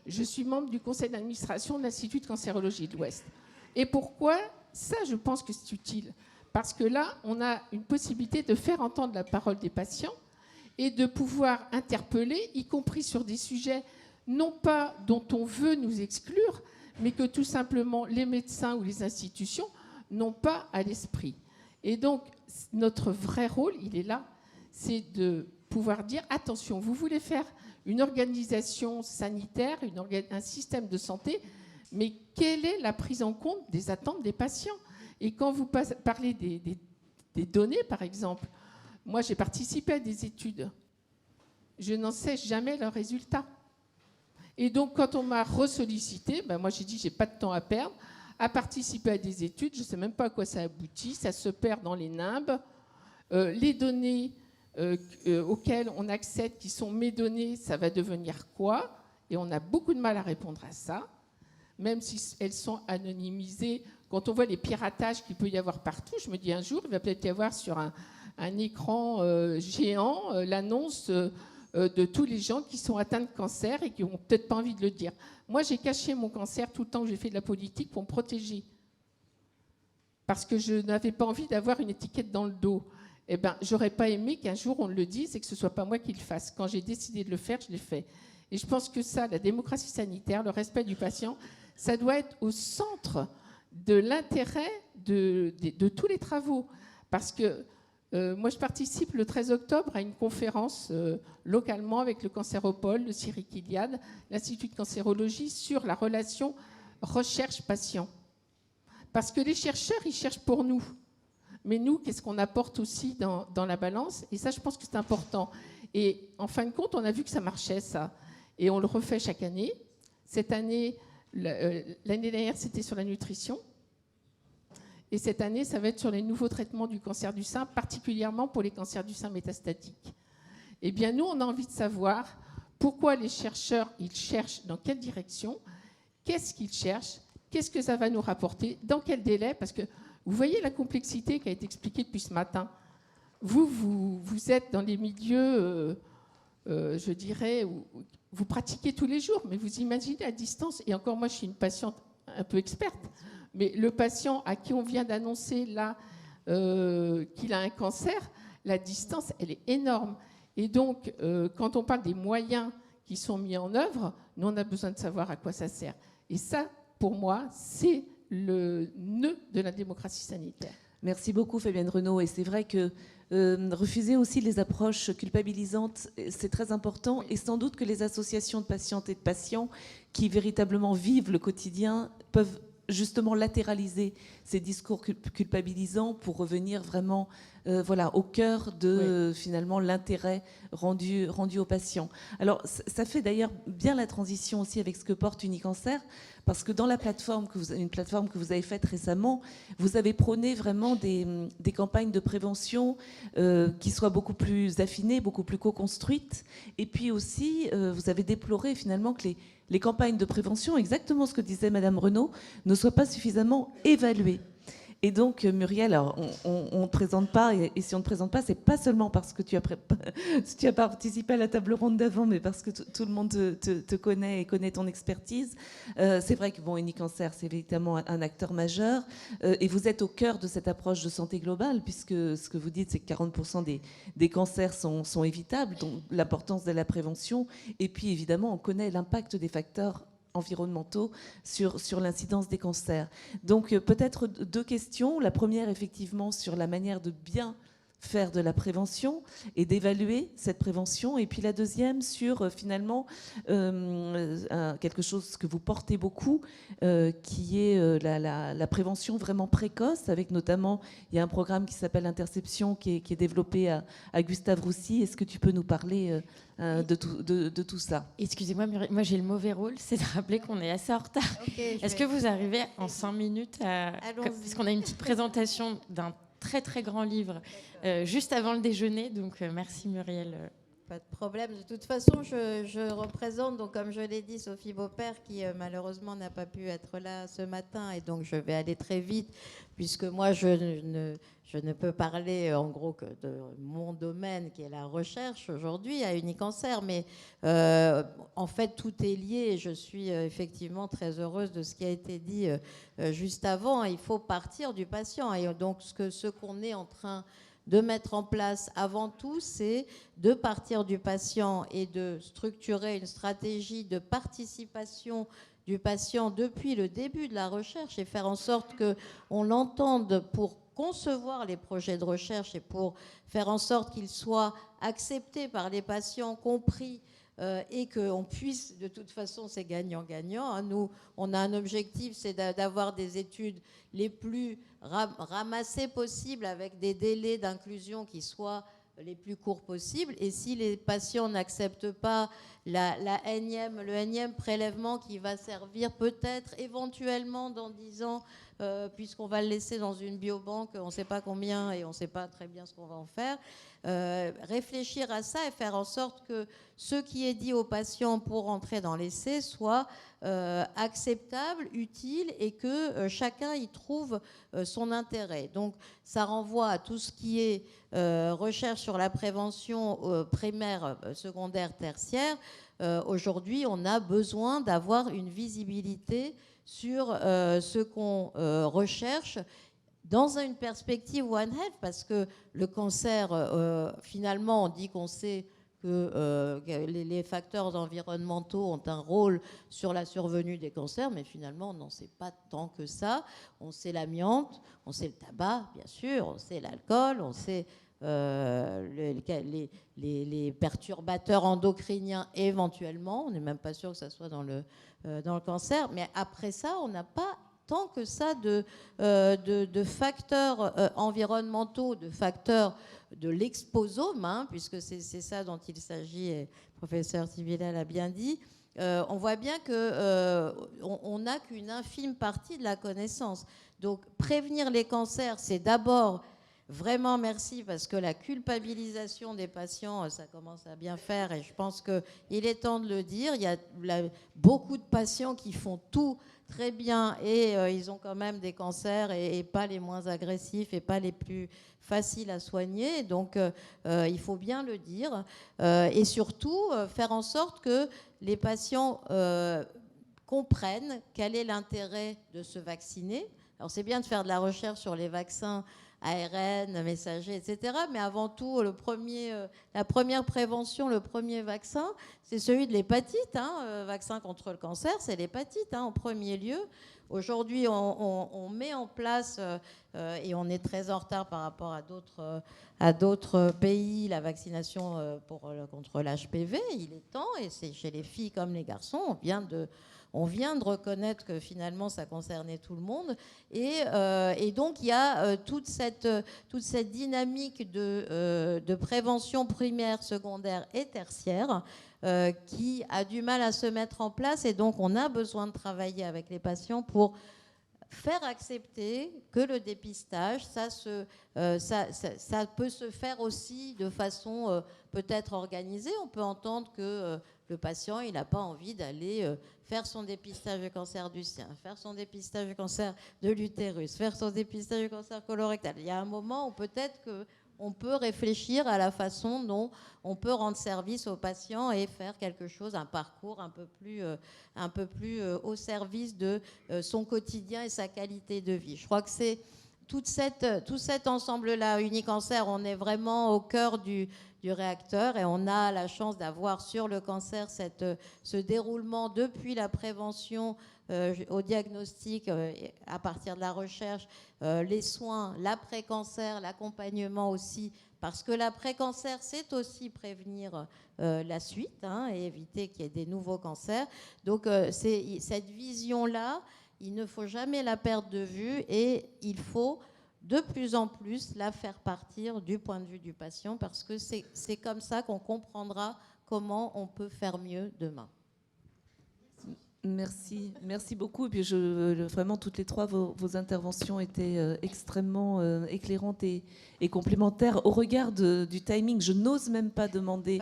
je suis membre du conseil d'administration de l'Institut de cancérologie de l'Ouest. Et pourquoi ça, je pense que c'est utile? Parce que là, on a une possibilité de faire entendre la parole des patients et de pouvoir interpeller, y compris sur des sujets non pas dont on veut nous exclure, mais que tout simplement les médecins ou les institutions n'ont pas à l'esprit. Et donc, notre vrai rôle, il est là, c'est de pouvoir dire, attention, vous voulez faire une organisation sanitaire, un système de santé, mais quelle est la prise en compte des attentes des patients? Et quand vous parlez des données, par exemple, moi, j'ai participé à des études. Je n'en sais jamais leurs résultats. Et donc, quand on m'a ressollicité, moi, j'ai dit, j'ai pas de temps à perdre. à participer à des études. Je ne sais même pas à quoi ça aboutit. Ça se perd dans les nimbes. Les données auxquelles on accède, qui sont mes données, ça va devenir quoi? Et on a beaucoup de mal à répondre à ça, même si elles sont anonymisées. Quand on voit les piratages qu'il peut y avoir partout, je me dis un jour, il va peut-être y avoir sur un écran géant l'annonce de tous les gens qui sont atteints de cancer et qui n'ont peut-être pas envie de le dire. Moi, j'ai caché mon cancer tout le temps que j'ai fait de la politique pour me protéger. Parce que je n'avais pas envie d'avoir une étiquette dans le dos. Eh bien, j'aurais pas aimé qu'un jour on le dise et que ce soit pas moi qui le fasse. Quand j'ai décidé de le faire, je l'ai fait. Et je pense que ça, la démocratie sanitaire, le respect du patient, ça doit être au centre de l'intérêt de tous les travaux. Parce que moi, je participe le 13 octobre à une conférence localement avec le Cancéropole, le Cyril-Kiliad, l'Institut de cancérologie, sur la relation recherche-patient. Parce que les chercheurs, ils cherchent pour nous. Mais nous, qu'est-ce qu'on apporte aussi dans la balance? Et ça, je pense que c'est important. Et en fin de compte, on a vu que ça marchait, ça. Et on le refait chaque année. Cette année, l'année dernière, c'était sur la nutrition. Et cette année, ça va être sur les nouveaux traitements du cancer du sein, particulièrement pour les cancers du sein métastatiques. Eh bien, nous, on a envie de savoir pourquoi les chercheurs, ils cherchent dans quelle direction, qu'est-ce qu'ils cherchent, qu'est-ce que ça va nous rapporter, dans quel délai, parce que vous voyez la complexité qui a été expliquée depuis ce matin. Vous êtes dans les milieux, je dirais, où vous pratiquez tous les jours, mais vous imaginez à distance, et encore moi je suis une patiente un peu experte, mais le patient à qui on vient d'annoncer là qu'il a un cancer, la distance, elle est énorme. Et donc, quand on parle des moyens qui sont mis en œuvre, nous on a besoin de savoir à quoi ça sert. Et ça, pour moi, c'est le nœud de la démocratie sanitaire. Merci beaucoup Fabienne Renaud. Et c'est vrai que refuser aussi les approches culpabilisantes, c'est très important. Et sans doute que les associations de patientes et de patients qui véritablement vivent le quotidien peuvent justement latéraliser ces discours culpabilisants pour revenir vraiment au cœur de finalement l'intérêt rendu aux patients. Alors ça fait d'ailleurs bien la transition aussi avec ce que porte Unicancer, parce que dans la plateforme une plateforme que vous avez faite récemment, vous avez prôné vraiment des campagnes de prévention qui soient beaucoup plus affinées, beaucoup plus co-construites, et puis aussi vous avez déploré finalement que les campagnes de prévention, exactement ce que disait Madame Renaud, ne soient pas suffisamment évaluées. Et donc, Muriel, alors, on ne présente pas, et si on ne présente pas, c'est pas seulement parce que tu as participé à la table ronde d'avant, mais parce que tout le monde te connaît et connaît ton expertise. C'est vrai que Unicancer, c'est évidemment un acteur majeur, et vous êtes au cœur de cette approche de santé globale, puisque ce que vous dites, c'est que 40% des cancers sont évitables, donc l'importance de la prévention, et puis évidemment, on connaît l'impact des facteurs environnementaux sur l'incidence des cancers. Donc peut-être deux questions. La première, effectivement, sur la manière de bien faire de la prévention et d'évaluer cette prévention. Et puis la deuxième sur finalement quelque chose que vous portez beaucoup, qui est la prévention vraiment précoce, avec notamment, il y a un programme qui s'appelle Interception qui est développé à Gustave Roussy. Est-ce que tu peux nous parler de tout ça? Excusez-moi, Muriel, moi j'ai le mauvais rôle, c'est de rappeler qu'on est assez en retard. Est-ce que vous arrivez en 5 minutes parce qu'on a une petite présentation d'un très très grand livre juste avant le déjeuner, donc merci Muriel. Pas de problème. De toute façon, je représente, donc, comme je l'ai dit, Sophie Beaupère, qui malheureusement n'a pas pu être là ce matin, et donc je vais aller très vite, puisque moi je ne peux parler en gros que de mon domaine, qui est la recherche aujourd'hui à Unicancer, mais en fait tout est lié, et je suis effectivement très heureuse de ce qui a été dit juste avant. Il faut partir du patient, et donc ce qu'on est en train de mettre en place avant tout, c'est de partir du patient et de structurer une stratégie de participation du patient depuis le début de la recherche et faire en sorte qu'on l'entende pour concevoir les projets de recherche et pour faire en sorte qu'ils soient acceptés par les patients, compris, et qu'on puisse, de toute façon, c'est gagnant-gagnant. Nous, on a un objectif, c'est d'avoir des études les plus ramassées possibles, avec des délais d'inclusion qui soient les plus courts possibles. Et si les patients n'acceptent pas le énième prélèvement qui va servir peut-être éventuellement dans 10 ans, puisqu'on va le laisser dans une biobanque, on ne sait pas combien et on ne sait pas très bien ce qu'on va en faire, réfléchir à ça et faire en sorte que ce qui est dit aux patients pour entrer dans l'essai soit acceptable, utile et que chacun y trouve son intérêt. Donc ça renvoie à tout ce qui est recherche sur la prévention primaire, secondaire, tertiaire. Aujourd'hui, on a besoin d'avoir une visibilité sur ce qu'on recherche dans une perspective One Health, parce que le cancer, finalement, on dit qu'on sait que les facteurs environnementaux ont un rôle sur la survenue des cancers, mais finalement, on n'en sait pas tant que ça. On sait l'amiante, on sait le tabac, bien sûr, on sait l'alcool, on sait les perturbateurs endocriniens éventuellement. On n'est même pas sûr que ça soit dans le cancer. Mais après ça, on n'a pas tant que ça de facteurs environnementaux, de facteurs de l'exposome, hein, puisque c'est ça dont il s'agit, et le professeur Sibilla l'a bien dit. On voit bien qu'on n'a qu'une infime partie de la connaissance. Donc prévenir les cancers, c'est d'abord vraiment merci, parce que la culpabilisation des patients, ça commence à bien faire, et je pense qu'il est temps de le dire. Il y a beaucoup de patients qui font tout très bien et ils ont quand même des cancers et pas les moins agressifs et pas les plus faciles à soigner. Donc il faut bien le dire et surtout faire en sorte que les patients comprennent quel est l'intérêt de se vacciner. Alors c'est bien de faire de la recherche sur les vaccins ARN, messagers, etc. Mais avant tout, la première prévention, le premier vaccin, c'est celui de l'hépatite. Vaccin contre le cancer, c'est l'hépatite en premier lieu. Aujourd'hui, on met en place, et on est très en retard par rapport à d'autres pays, la vaccination contre l'HPV. Il est temps, et c'est chez les filles comme les garçons. On vient de reconnaître que finalement ça concernait tout le monde, et donc il y a toute cette dynamique de prévention primaire, secondaire et tertiaire qui a du mal à se mettre en place, et donc on a besoin de travailler avec les patients pour faire accepter que le dépistage, ça peut se faire aussi de façon peut-être organisée. On peut entendre que le patient, il n'a pas envie d'aller faire son dépistage du cancer du sein, faire son dépistage du cancer de l'utérus, faire son dépistage du cancer colorectal. Il y a un moment où peut-être qu'on peut réfléchir à la façon dont on peut rendre service aux patients et faire quelque chose, un parcours un peu plus au service de son quotidien et sa qualité de vie. Je crois que c'est tout cet ensemble-là, Unicancer, on est vraiment au cœur du réacteur, et on a la chance d'avoir sur le cancer ce déroulement depuis la prévention au diagnostic, à partir de la recherche, les soins, l'après-cancer, l'accompagnement aussi, parce que l'après-cancer, c'est aussi prévenir la suite et éviter qu'il y ait des nouveaux cancers. Donc c'est cette vision-là, il ne faut jamais la perdre de vue, et il faut de plus en plus la faire partir du point de vue du patient, parce que c'est comme ça qu'on comprendra comment on peut faire mieux demain. Merci beaucoup. Et puis vraiment, toutes les trois, vos interventions étaient extrêmement éclairantes et complémentaires. Au regard du timing, je n'ose même pas demander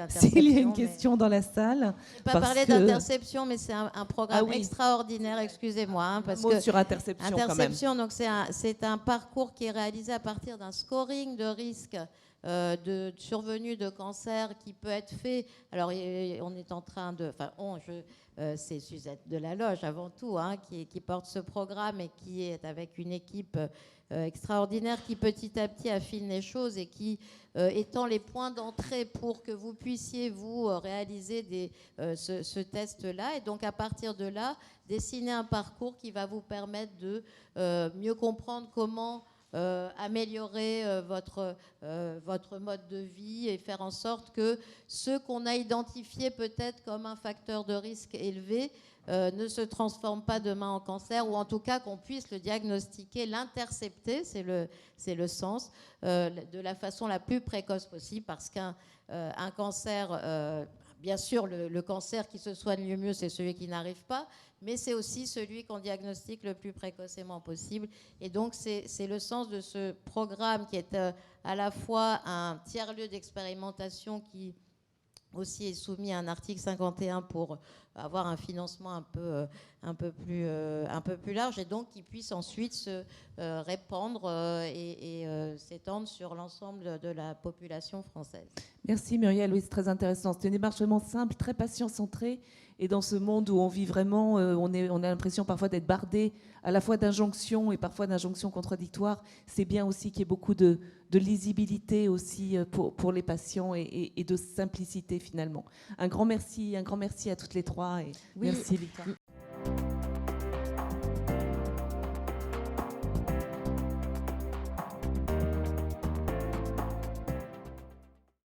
s'il y a une question dans la salle. Je n'ai pas parlé d'interception, mais c'est un programme extraordinaire, excusez-moi. Parce que sur interception, quand même. Donc c'est un parcours qui est réalisé à partir d'un scoring de risque de survenue de cancer qui peut être fait. Alors, on est en train de... c'est Suzette Delaloge avant tout qui porte ce programme, et qui est avec une équipe extraordinaire qui petit à petit affine les choses, et qui étend les points d'entrée pour que vous puissiez vous réaliser ce test-là, et donc à partir de là dessiner un parcours qui va vous permettre de mieux comprendre comment améliorer votre mode de vie et faire en sorte que ceux qu'on a identifiés peut-être comme un facteur de risque élevé ne se transforment pas demain en cancer, ou en tout cas qu'on puisse le diagnostiquer, l'intercepter, c'est le sens, de la façon la plus précoce possible, parce qu'un cancer... Bien sûr, le cancer qui se soigne le mieux, c'est celui qui n'arrive pas, mais c'est aussi celui qu'on diagnostique le plus précocement possible. Et donc, c'est le sens de ce programme qui est à la fois un tiers-lieu d'expérimentation qui aussi est soumis à un article 51 pour avoir un financement un peu plus large, et donc qui puisse ensuite se répandre et s'étendre sur l'ensemble de la population française. Merci Muriel, oui, c'est très intéressant. C'est une démarche vraiment simple, très patient-centrée. Et dans ce monde où on vit vraiment, on a l'impression parfois d'être bardé à la fois d'injonctions et parfois d'injonctions contradictoires. C'est bien aussi qu'il y ait beaucoup de lisibilité aussi pour les patients et de simplicité finalement. Un grand merci à toutes les trois. Et Oui. merci Victoire.